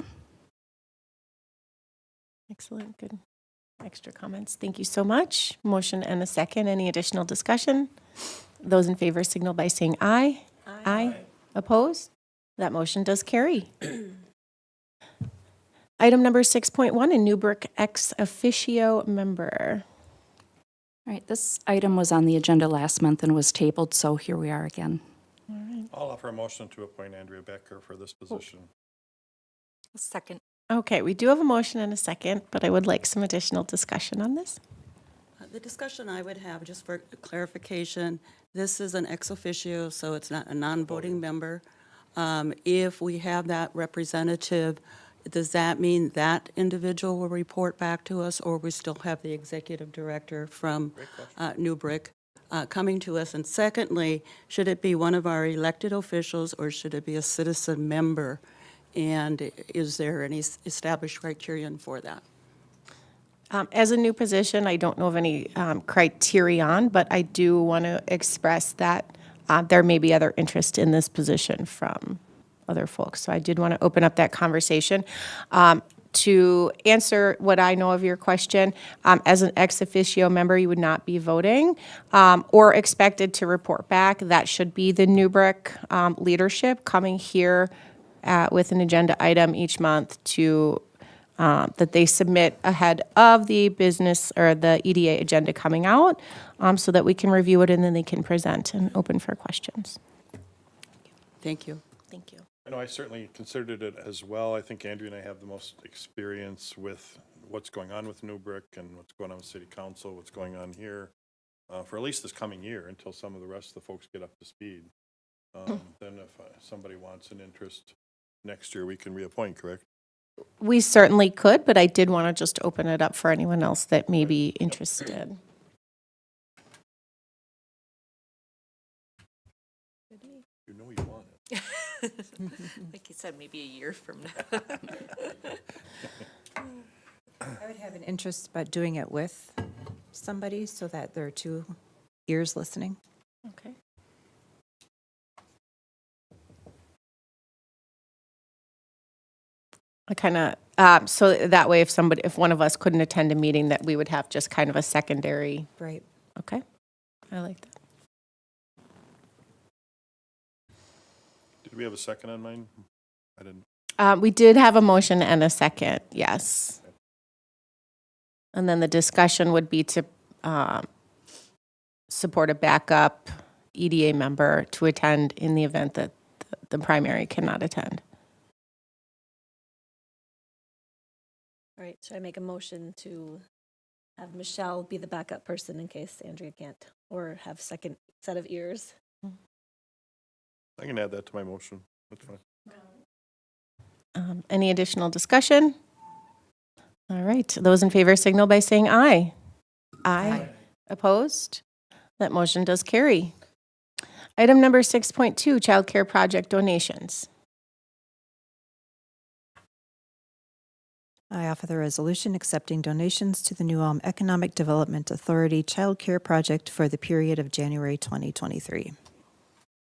Excellent, good. Extra comments. Thank you so much. Motion and a second. Any additional discussion? Those in favor signal by saying aye. Aye. Opposed? That motion does carry. Item number 6.1, a Newbrook ex officio member. All right, this item was on the agenda last month and was tabled, so here we are again. I'll offer a motion to appoint Andrea Becker for this position. Second. Okay, we do have a motion and a second, but I would like some additional discussion on this. The discussion I would have, just for clarification, this is an ex officio, so it's not a non-voting member. If we have that representative, does that mean that individual will report back to us, or we still have the executive director from New Brick coming to us? And secondly, should it be one of our elected officials, or should it be a citizen member? And is there any established criterion for that? As a new position, I don't know of any criterion, but I do want to express that there may be other interest in this position from other folks. So I did want to open up that conversation. To answer what I know of your question, as an ex officio member, you would not be voting or expected to report back. That should be the New Brick leadership coming here with an agenda item each month to that they submit ahead of the business or the EDA agenda coming out so that we can review it and then they can present and open for questions. Thank you. Thank you. I know I certainly considered it as well. I think Andrea and I have the most experience with what's going on with New Brick and what's going on with City Council, what's going on here for at least this coming year until some of the rest of the folks get up to speed. Then if somebody wants an interest next year, we can reappoint, correct? We certainly could, but I did want to just open it up for anyone else that may be interested. You know you want it. Like you said, maybe a year from now. I would have an interest about doing it with somebody so that there are two ears listening. Okay. I kind of, so that way if one of us couldn't attend a meeting, that we would have just kind of a secondary. Right. Okay. I like that. Did we have a second on mine? I didn't. We did have a motion and a second, yes. And then the discussion would be to support a backup EDA member to attend in the event that the primary cannot attend. All right, should I make a motion to have Michelle be the backup person in case Andrea can't, or have second set of ears? I can add that to my motion. That's fine. Any additional discussion? All right, those in favor signal by saying aye. Aye. Opposed? That motion does carry. Item number 6.2, Child Care Project donations. I offer the resolution accepting donations to the New Ulm Economic Development Authority Child Care Project for the period of January 2023.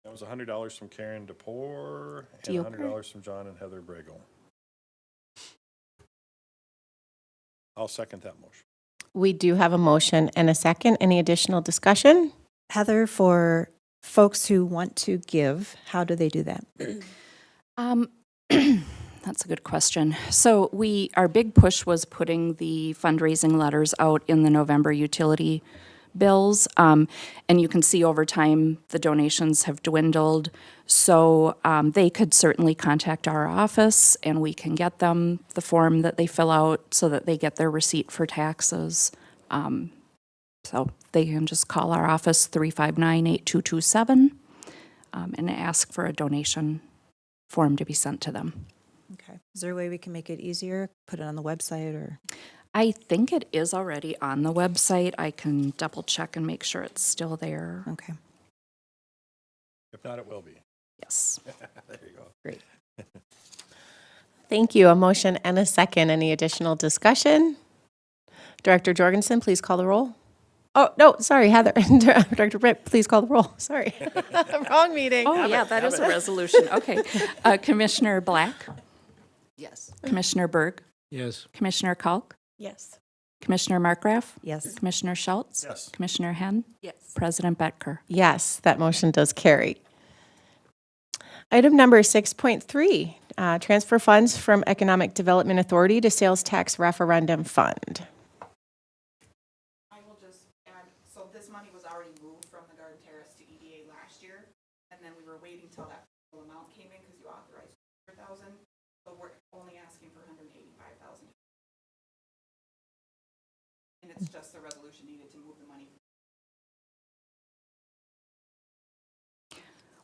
That was $100 from Karen DePore and Dioper. $100 from John and Heather Bregel. I'll second that motion. We do have a motion and a second. Any additional discussion? Heather, for folks who want to give, how do they do that? That's a good question. So our big push was putting the fundraising letters out in the November utility bills. And you can see over time, the donations have dwindled. So they could certainly contact our office and we can get them the form that they fill out so that they get their receipt for taxes. So they can just call our office 359-8227 and ask for a donation form to be sent to them. Okay. Is there a way we can make it easier? Put it on the website or? I think it is already on the website. I can double check and make sure it's still there. Okay. If not, it will be. Yes. There you go. Great. Thank you. A motion and a second. Any additional discussion? Director Jorgensen, please call the roll. Oh, no, sorry, Heather. Director Britt, please call the roll. Sorry. Wrong meeting. Oh, yeah, that is a resolution. Okay. Commissioner Black, Yes. Commissioner Berg, Yes. Commissioner Kalk, Yes. Commissioner Markgraf, Yes. Commissioner Schultz, Yes. Commissioner Henn, Yes. President Betker. Yes, that motion does carry. Item number 6.3, transfer funds from Economic Development Authority to Sales Tax Referendum Fund. I will just add, so this money was already moved from the Garden Terrace to EDA last year, and then we were waiting till that full amount came in because you authorized 100,000, but we're only asking for 185,000. And it's just the resolution needed to move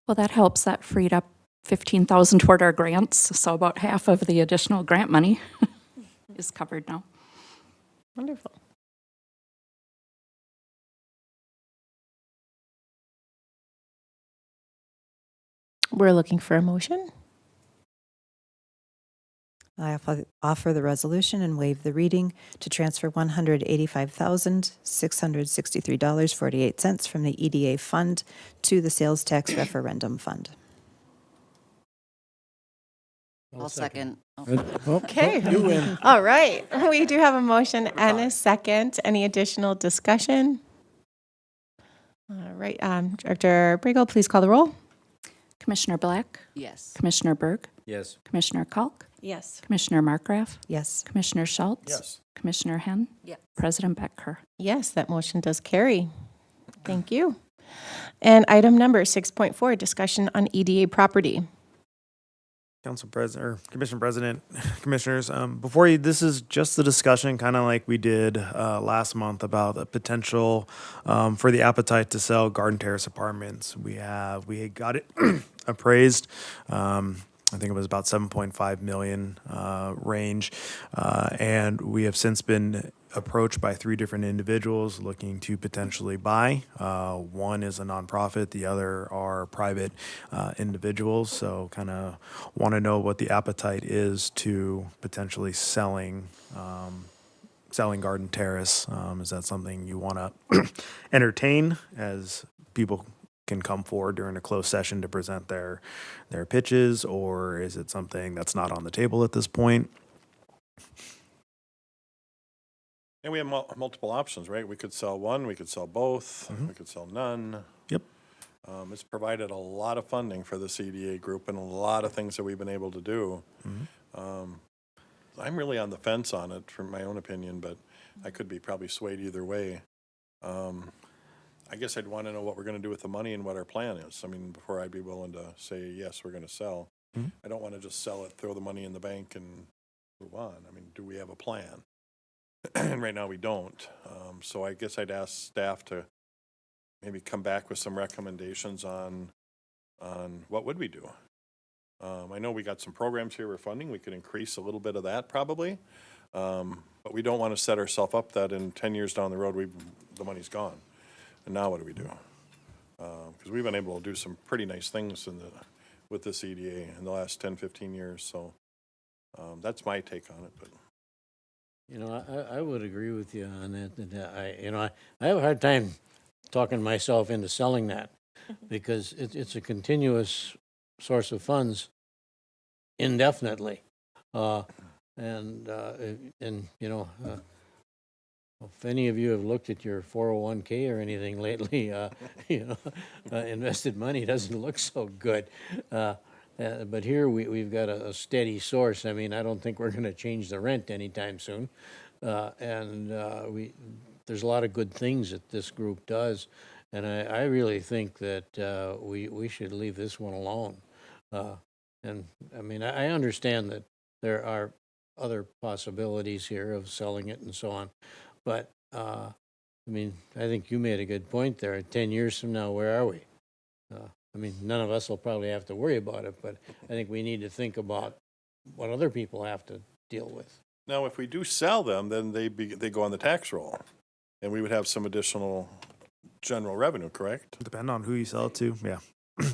Well, that helps. That freed up 15,000 toward our grants, so about half of the additional grant money is covered now. Wonderful. We're looking for a motion. I offer the resolution and waive the reading to transfer $185,663.48 from the EDA fund to the sales tax referendum fund. I'll second. Oh. Okay. You win. All right. We do have a motion and a second. Any additional discussion? All right. Director Bregel, please call the roll. Commissioner Black, Yes. Commissioner Berg, Yes. Commissioner Kalk, Yes. Commissioner Markgraf, Yes. Commissioner Schultz. Yes. Commissioner Henn. Yes. President Becker. Yes, that motion does carry. Thank you. And item number 6.4, discussion on EDA property. Council President, or Commission President, Commissioners, before you, this is just the discussion, kind of like we did last month about the potential for the appetite to sell Garden Terrace Apartments. We had got it appraised. I think it was about 7.5 million range, and we have since been approached by 3 different individuals looking to potentially buy. One is a nonprofit, the other are private individuals. So kind of want to know what the appetite is to potentially selling Garden Terrace. Is that something you want to entertain, as people can come forward during a closed session to present their pitches, or is it something that's not on the table at this point? And we have multiple options, right? We could sell one, we could sell both, we could sell none. Yep. It's provided a lot of funding for the CDA group and a lot of things that we've been able to do. I'm really on the fence on it, from my own opinion, but I could be probably swayed either way. I guess I'd want to know what we're going to do with the money and what our plan is. I mean, before I'd be willing to say, yes, we're going to sell. I don't want to just sell it, throw the money in the bank and move on. I mean, do we have a plan? And right now we don't. So I guess I'd ask staff to maybe come back with some recommendations on what would we do. I know we got some programs here we're funding. We could increase a little bit of that probably. But we don't want to set ourselves up that in 10 years down the road, the money's gone. And now what do we do? Because we've been able to do some pretty nice things with this EDA in the last 10, 15 years. So that's my take on it. But You know, I would agree with you on that. I have a hard time talking myself into selling that because it's a continuous source of funds indefinitely. And if any of you have looked at your 401k or anything lately, invested money doesn't look so good. But here we've got a steady source. I mean, I don't think we're going to change the rent anytime soon. There's a lot of good things that this group does. And I really think that we should leave this one alone. And I mean, I understand that there are other possibilities here of selling it and so on. But, I mean, I think you made a good point there. 10 years from now, where are we? I mean, none of us will probably have to worry about it, but I think we need to think about what other people have to deal with. now, if we do sell them, then they go on the tax roll, and we would have some additional general revenue, correct? Depend on who you sell it to. Yeah.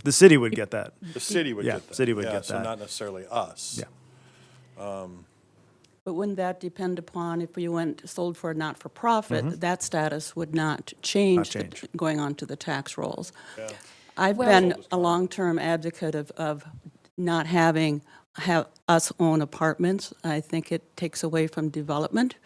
The city would get that. The city would Yeah, get that. city would Yeah, get so that. not necessarily us. Yeah. But wouldn't that depend upon if you sold for a not-for-profit, that status would not change, change. going on to the tax rolls? Yeah. I've been a long-term advocate of not have us own apartments. I think it takes away from development.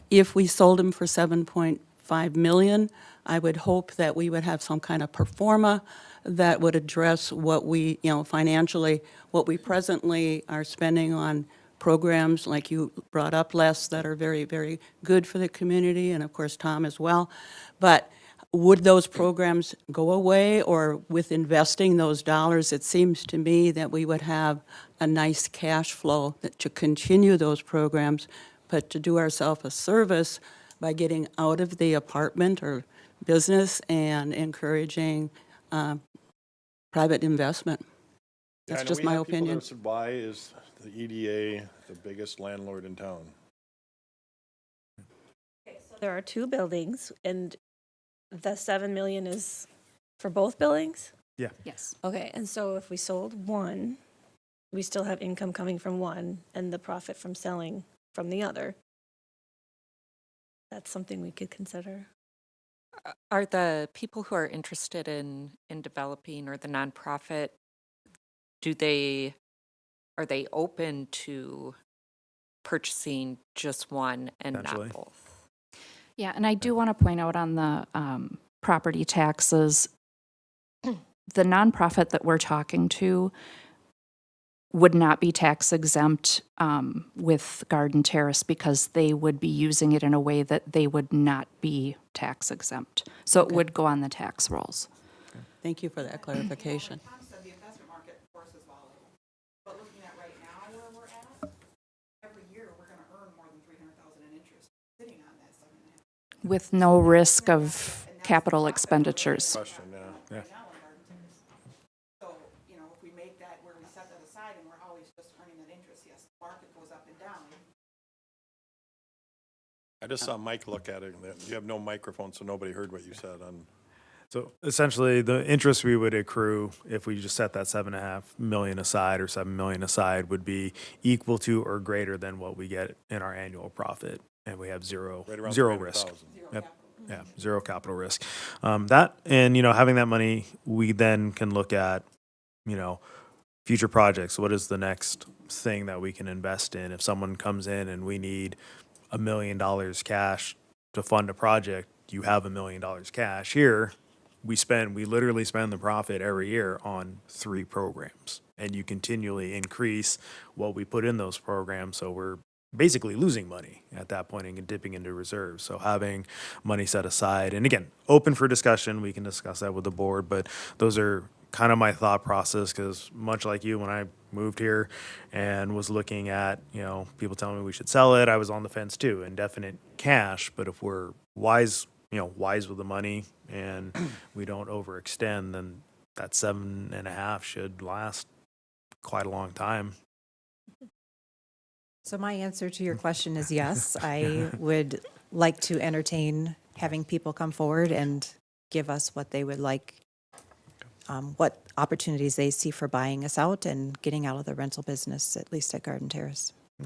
If we sold them for $7.5 million, I would hope that we would have some kind of pro forma that would address what we, financially, what we presently are spending on programs like you brought up, Les, that are very, very good for the community, and of course Tom as well. But would those programs go away, or with investing those dollars, it seems to me that we would have a nice cash flow to continue those programs, but to do ourselves a service by getting out of the apartment or business and encouraging private investment. Yeah, I That's know just we my have people that opinion. said, why is the EDA the biggest landlord in town? There are two buildings, and the 7 million is for both buildings? Yes. Okay, and so if we sold one, we still have income coming from one and the profit from selling from the other. That's something we could consider. Are the people who are interested in developing or the nonprofit, are they open to purchasing just one and Potentially. not both? Yeah, and I do want to point out on the property taxes, the nonprofit that we're talking to would not be tax exempt with Garden Terrace because they would be using it in a way that they would not be tax exempt. So it would go on the tax rolls. Thank you for that clarification. The investment market, of course, is volatile. But looking at right now where we're at, every year we're going to earn more than 300,000 in interest sitting on that 7.5. With no risk of capital expenditures. Question, yeah. Right now in Garden Terrace. So, you know, if we make that where we set that aside and we're always just earning that interest, yes, the market goes up and down. I just saw Mike look at it, and you have no microphone, so nobody heard what you said on. So essentially, the interest we would accrue if we just set that 7.5 million aside or 7 million aside would be equal to or greater than what we get in our annual profit, and we have zero Right around risk. 300,000. Yep. Yeah, zero capital risk. That and having that money, we then can look at future projects. What is the next thing that we can invest in? If someone comes in and we need $1 million cash to fund a project, you have $1 million cash here. We literally spend the profit every year on 3 programs, and you continually increase what we put in those programs. So we're basically losing money at that point and dipping into reserves. So having money set aside, and again, open for discussion, we can discuss that with the board, but those are kind of my thought process, because much like you, when I moved here and was looking at, people telling me we should sell it, I was on the fence too, indefinite cash. But if we're wise with the money and we don't overextend, then that 7.5 should last quite a long time. So my answer to your question is yes. I would like to entertain having people come forward and give us what they would like, what opportunities they see for buying us out and getting out of the rental business, at least at Garden Terrace. We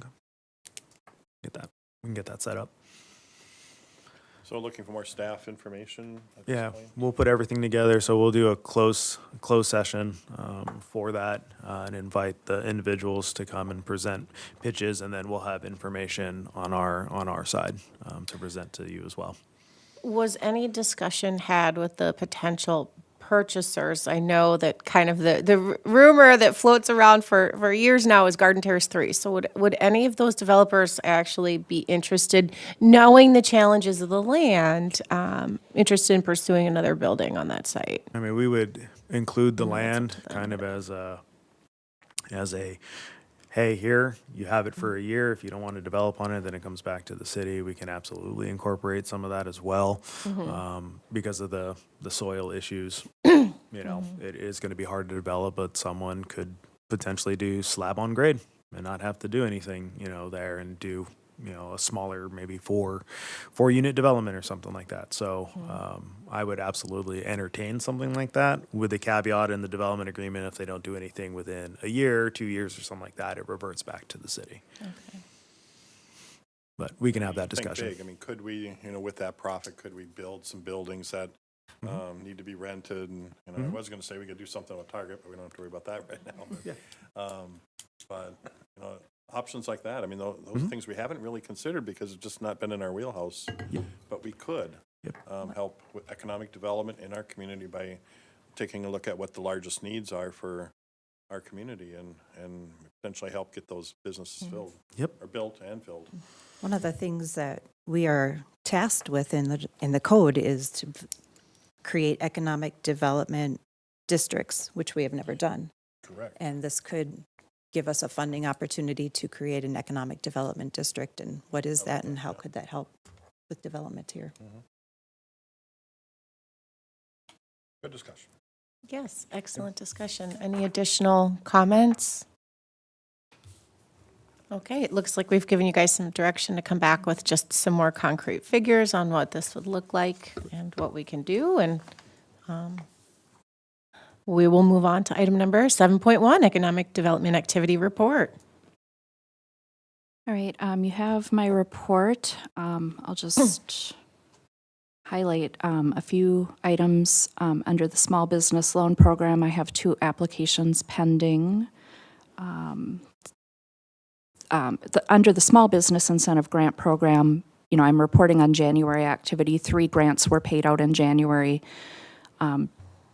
can get that set up. So looking for more staff information at this Yeah, point? we'll put everything together. So we'll do a closed session for that and invite the individuals to come and present pitches, and then we'll have information on our side to present to you as well. Was any discussion had with the potential purchasers? I know that kind of the rumor that floats around for years now is Garden Terrace 3. So would any of those developers actually be interested, knowing the challenges of the land, interested in pursuing another building on that site? I mean, we would include the land kind of as a, hey, here, you have it for a year. If you don't want to develop on it, then it comes back to the city. We can absolutely incorporate some of that as well. Because of the soil issues. It is going to be hard to develop, but someone could potentially do slab on grade and not have to do anything, there, and do, a smaller, maybe 4-unit development or something like that. So I would absolutely entertain something like that, with the caveat in the development agreement, if they don't do anything within a year, 2 years or something like that, it reverts back to the city. Okay. But we can have that Think discussion. big. I mean, could we, with that profit, could we build some buildings that need to be rented? And, I was going to say we could do something with Target, but we don't have to worry about that right now. But options like that, I mean, those are things we haven't really considered because it's just not been in our wheelhouse. But we could help with economic development in our community by taking a look at what the largest needs are for our community and potentially help get those businesses filled. Or built and filled. One of the things that we are tasked with in the code is to create economic development districts, which we have never done. Correct. And this could give us a funding opportunity to create an economic development district. And what is that, and how could that help with development here? Good discussion. Yes, excellent discussion. Any additional comments? Okay, it looks like we've given you guys some direction to come back with just some more concrete figures on what this would look like and what we can do. And we will move on to item number 7.1, Economic Development Activity Report. All right, you have my report. I'll just highlight a few items under the Small Business Loan Program. I have 2 applications pending. Under the Small Business Incentive Grant Program, I'm reporting on January activity. 3 grants were paid out in January.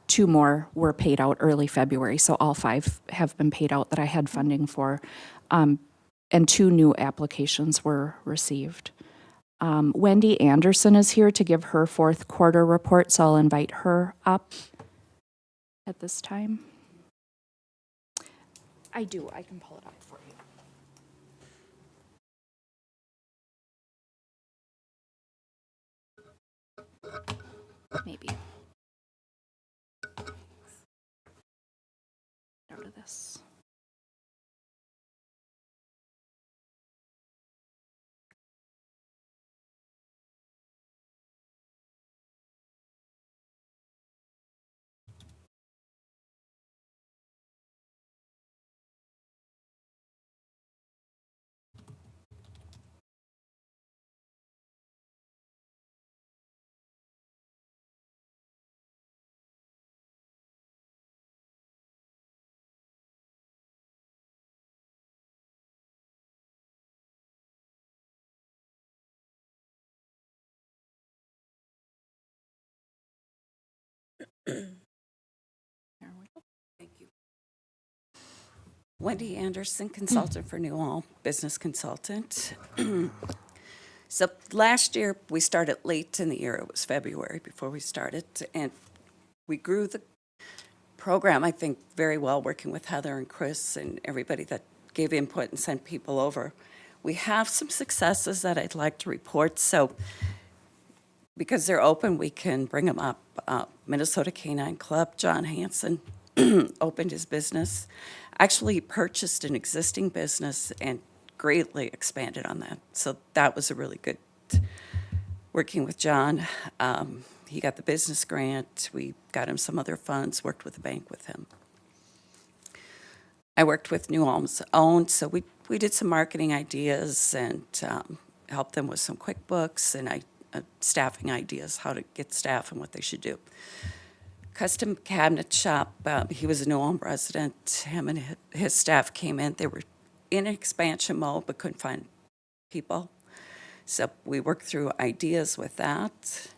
2 more were paid out early February, so all 5 have been paid out that I had funding for. And 2 new applications were received. Wendy Anderson is here to give her 4th quarter report, so I'll invite her up at this time. I can pull it up for you. Maybe. Out of this. Wendy Anderson, consultant for New Ulm, business consultant. So last year, we started late in the year. It was February before we started. And we grew the program, I think, very well, working with Heather and Chris and everybody that gave input and sent people over. We have some successes that I'd like to report. So because they're open, we can bring them up. Minnesota Canine Club, John Hanson opened his business. Actually purchased an existing business and greatly expanded on that. So that was a really good working with John. He got the business grant. We got him some other funds, worked with the bank with him. I worked with New Ulm's Own, so we did some marketing ideas and helped them with some QuickBooks and staffing ideas, how to get staff and what they should do. Custom Cabinet Shop, he was a New Ulm resident. Him and his staff came in. They were in expansion mode but couldn't find people. So we worked through ideas with that.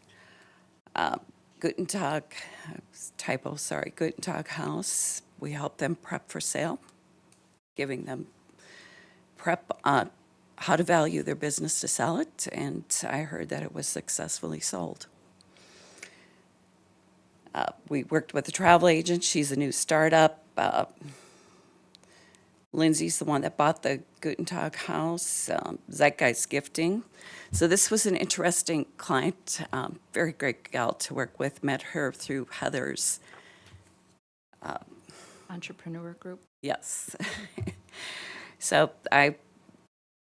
Guten Tag House. We helped them prep for sale, giving them prep on how to value their business to sell it, and I heard that it was successfully sold. We worked with a travel agent. She's a new startup. Lindsay's the one that bought the Guten Tag House, Zeitgeist Gifting. So this was an interesting client, very great gal to work with. Met her through Heather's Entrepreneur group. Yes. So I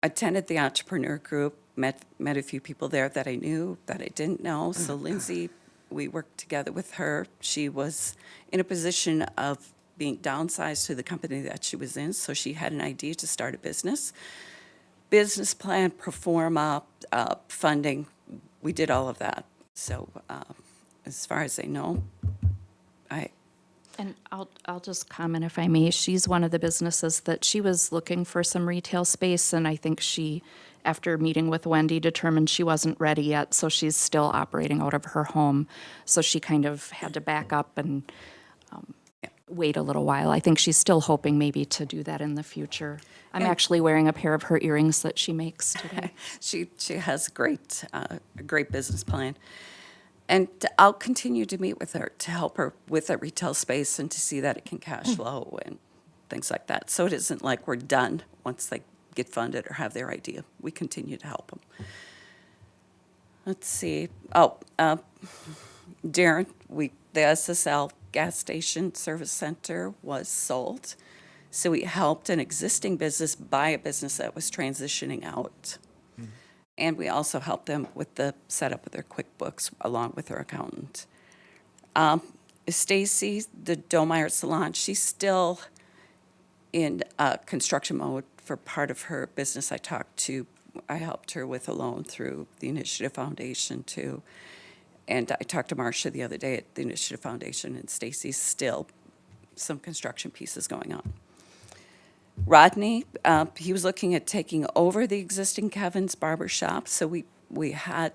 attended the entrepreneur group, met a few people there that I knew, that I didn't know. So Lindsay, we worked together with her. She was in a position of being downsized to the company that she was in, so she had an idea to start a business. Business plan, pro forma, funding, we did all of that. So as far as I know, And I'll just comment if I may. She's one of the businesses that she was looking for some retail space, and I think she, after meeting with Wendy, determined she wasn't ready yet, so she's still operating out of her home. So she kind of had to back up and wait a little while. I think she's still hoping maybe to do that in the future. I'm actually wearing a pair of her earrings that she makes today. she has a great business plan. And I'll continue to meet with her to help her with that retail space and to see that it can cash flow and things like that. So it isn't like we're done once they get funded or have their idea. We continue to help them. Let's see. Darren, the SSL gas station service center was sold. So we helped an existing business buy a business that was transitioning out. And we also helped them with the setup of their QuickBooks along with their accountant. Stacy, the Domeyer Salon, she's still in construction mode for part of her business. I helped her with a loan through the Initiative Foundation too. And I talked to Marcia the other day at the Initiative Foundation, and Stacy's still some construction pieces going on. Rodney, he was looking at taking over the existing Kevin's Barber Shop. So we had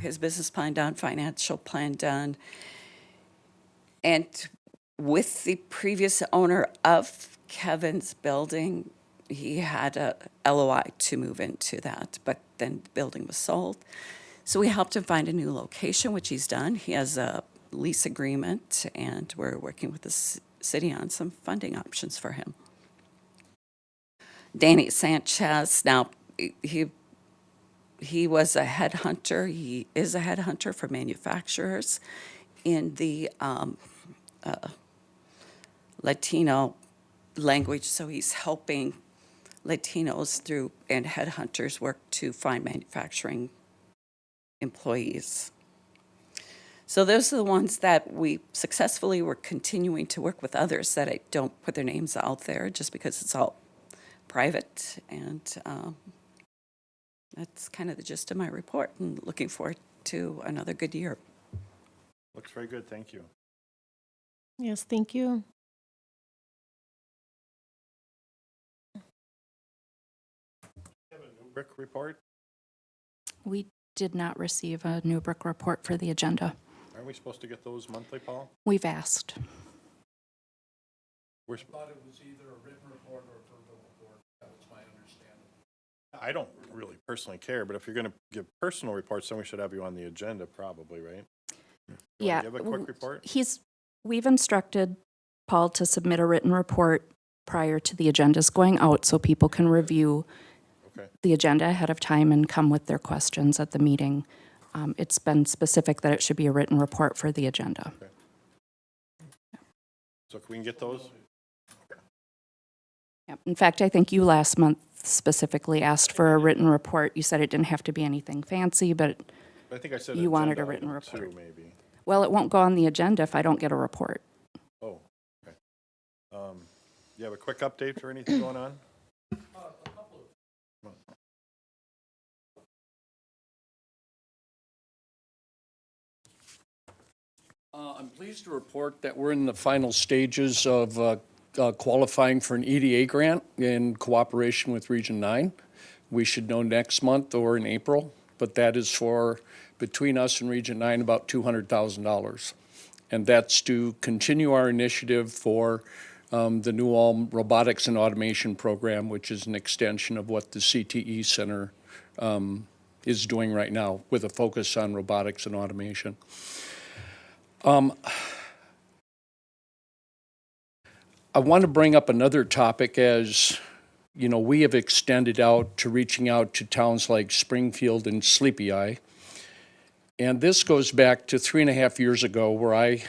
his business plan done, financial plan done. And with the previous owner of Kevin's building, he had a LOI to move into that, but then the building was sold. So we helped him find a new location, which he's done. He has a lease agreement, and we're working with the city on some funding options for him. Danny Sanchez, now he was a headhunter. He is a headhunter for manufacturers in the Latino language, so he's helping Latinos through and headhunters work to find manufacturing employees. So those are the ones that we successfully were continuing to work with. Others that I don't put their names out there just because it's all private, and that's kind of the gist of my report, and looking forward to another good year. Looks very good, thank you. Yes, thank you. Rick report? We did not receive a Newbrook report for the agenda. Aren't we supposed to get those monthly, Paul? We've asked. We're thought it was either a written report or a verbal report. That was my understanding. I don't really personally care, but if you're going to give personal reports, then we should have you on the agenda probably, right? You wanna give a quick report? We've instructed Paul to submit a written report prior to the agendas going out so people can review Okay. the agenda ahead of time and come with their questions at the meeting. It's been specific that it should be a written report for the agenda. Okay. So can we get those? Yep. In fact, I think you last month specifically asked for a written report. You said it didn't have to be anything fancy, but I think I said you wanted a agenda written item report. too, maybe. Well, it won't go on the agenda if I don't get a report. Oh, okay. You have a quick update or anything going on? I'm pleased to report that we're in the final stages of qualifying for an EDA grant in cooperation with Region 9. We should know next month or in April, but that is for, between us and Region 9, about $200,000. And that's to continue our initiative for the New Ulm Robotics and Automation Program, which is an extension of what the CTE Center is doing right now with a focus on robotics and automation. I want to bring up another topic. As you know, we have extended out to reaching out to towns like Springfield and Sleepy Eye. And this goes back to 3.5 years ago where I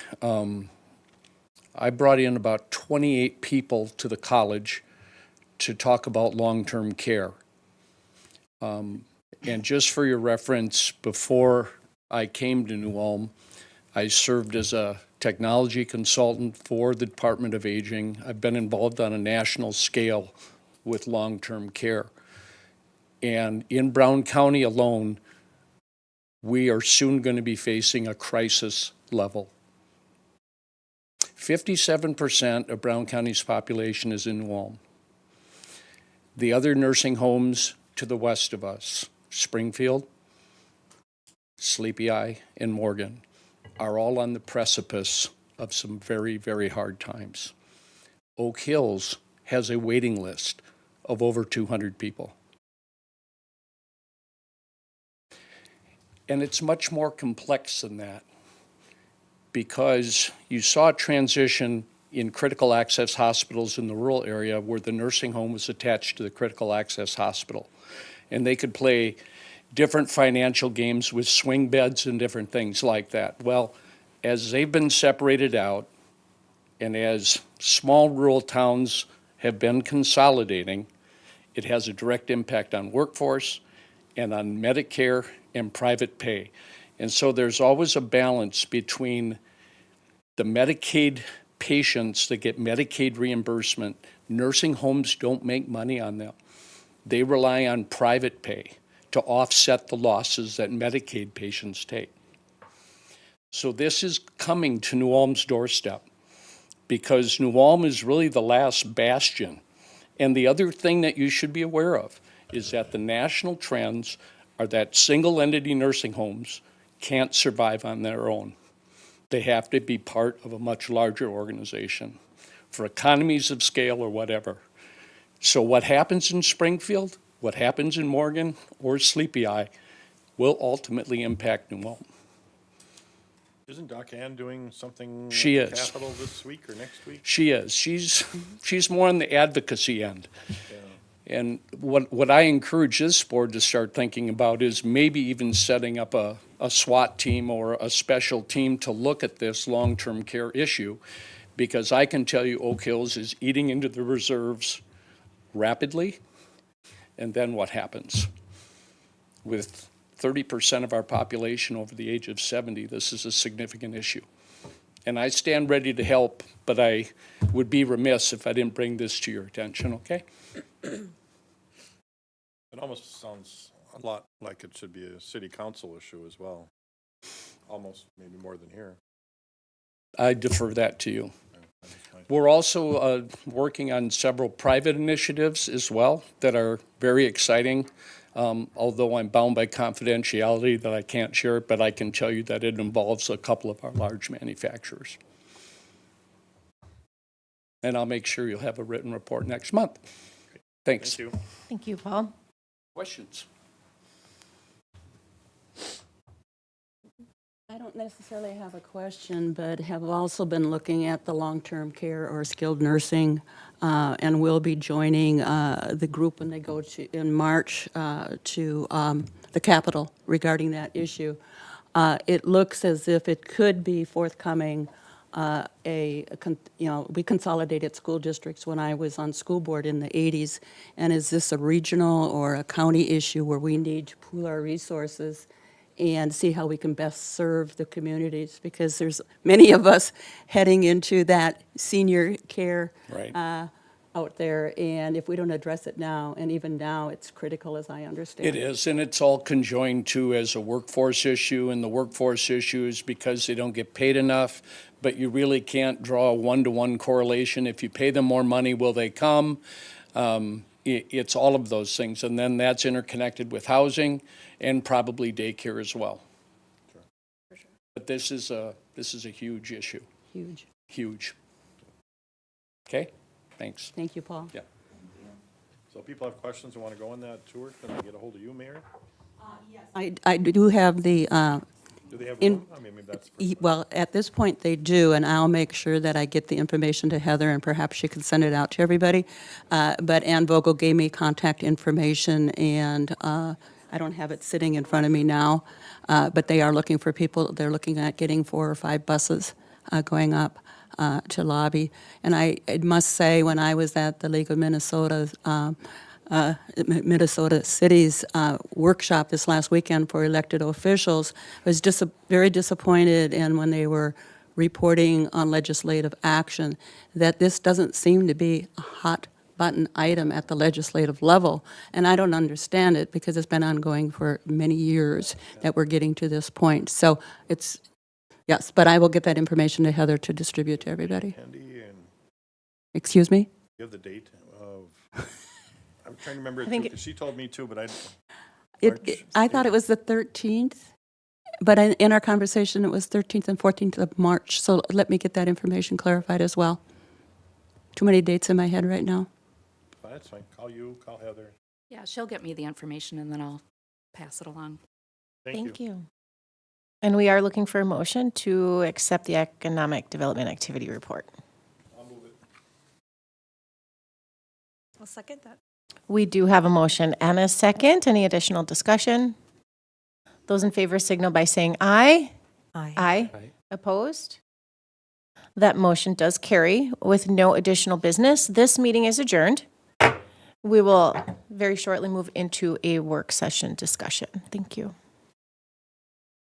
brought in about 28 people to the college to talk about long-term care. And just for your reference, before I came to New Ulm, I served as a technology consultant for the Department of Aging. I've been involved on a national scale with long-term care. And in Brown County alone, we are soon going to be facing a crisis level. 57% of Brown County's population is in New Ulm. The other nursing homes to the west of us, Springfield, Sleepy Eye, and Morgan, are all on the precipice of some very, very hard times. Oak Hills has a waiting list of over 200 people. And it's much more complex than that, because you saw a transition in critical access hospitals in the rural area where the nursing home was attached to the critical access hospital. And they could play different financial games with swing beds and different things like that. Well, as they've been separated out, And as small rural towns have been consolidating, it has a direct impact on workforce and on Medicare and private pay. And so there's always a balance between the Medicaid patients that get Medicaid reimbursement. Nursing homes don't make money on them. They rely on private pay to offset the losses that Medicaid patients take. So this is coming to New Ulm's doorstep because New Ulm is really the last bastion. And the other thing that you should be aware of is that the national trends are that single entity nursing homes can't survive on their own. They have to be part of a much larger organization for economies of scale or whatever. So what happens in Springfield, what happens in Morgan or Sleepy Eye will ultimately impact New Ulm. Isn't Doc Ann doing something She at the is. Capitol this week or next week? She is. She's more on the advocacy end. And what I encourage this board to start thinking about is maybe even setting up a SWAT team or a special team to look at this long-term care issue, because I can tell you Oak Hills is eating into the reserves rapidly, and then what happens? With 30% of our population over the age of 70, this is a significant issue. And I stand ready to help, but I would be remiss if I didn't bring this to your attention, okay? It almost sounds a lot like it should be a city council issue as well. Almost maybe more than here. I defer that to you. We're also working on several private initiatives as well that are very exciting. Although I'm bound by confidentiality that I can't share it, but I can tell you that it involves a couple of our large manufacturers. And I'll make sure you'll have a written report next month. Thanks. Thank you. Thank you, Paul. Questions? I don't necessarily have a question, but have also been looking at the long-term care or skilled nursing, and will be joining the group when they go to, in March, to the Capitol regarding that issue. It looks as if it could be forthcoming, we consolidated school districts when I was on school board in the 80s, and is this a regional or a county issue where we need to pool our resources and see how we can best serve the communities, because there's many of us heading into that senior care Right. out there, and if we don't address it now, and even now, it's critical as I understand. It is, and it's all conjoined too as a workforce issue, and the workforce issue is because they don't get paid enough, but you really can't draw a one-to-one correlation. If you pay them more money, will they come? It's all of those things, and then that's interconnected with housing and probably daycare as well. But this is a huge issue, Huge. huge. Okay, thanks. Thank you, Paul. Yeah. So if people have questions and want to go on that tour, can they get a hold of you, Mayor? I do have the, Do they have In- room? I mean, maybe that's. well, at this point, they do, and I'll make sure that I get the information to Heather, and perhaps she can send it out to everybody. But Ann Vogel gave me contact information, and I don't have it sitting in front of me now, but they are looking for people. They're looking at getting 4 or 5 buses going up to lobby. And I must say, when I was at the League of Minnesota Cities workshop this last weekend for elected officials, I was very disappointed, and when they were reporting on legislative action, that this doesn't seem to be a hot button item at the legislative level. And I don't understand it, because it's been ongoing for many years that we're getting to this point. So it's, yes, but I will get that information to Heather to distribute to everybody. Andy, and Excuse me? you have the date of, I'm trying to remember it think too, because she told me too, but I, I thought it was the 13th, but in our conversation, it was 13th and 14th of March. So let me get that information clarified as well. Too many dates in my head right now. that's fine. Call you, call Heather. Yeah, she'll get me the information and then I'll pass it along. Thank you. And we are looking for a motion to accept the Economic Development Activity Report. I'll move it. I'll second that. We do have a motion and a second. Any additional discussion? Those in favor signal by saying aye. Aye. Aye. Aye. Opposed? That motion does carry with no additional business. This meeting is adjourned. We will very shortly move into a work session discussion. Thank you.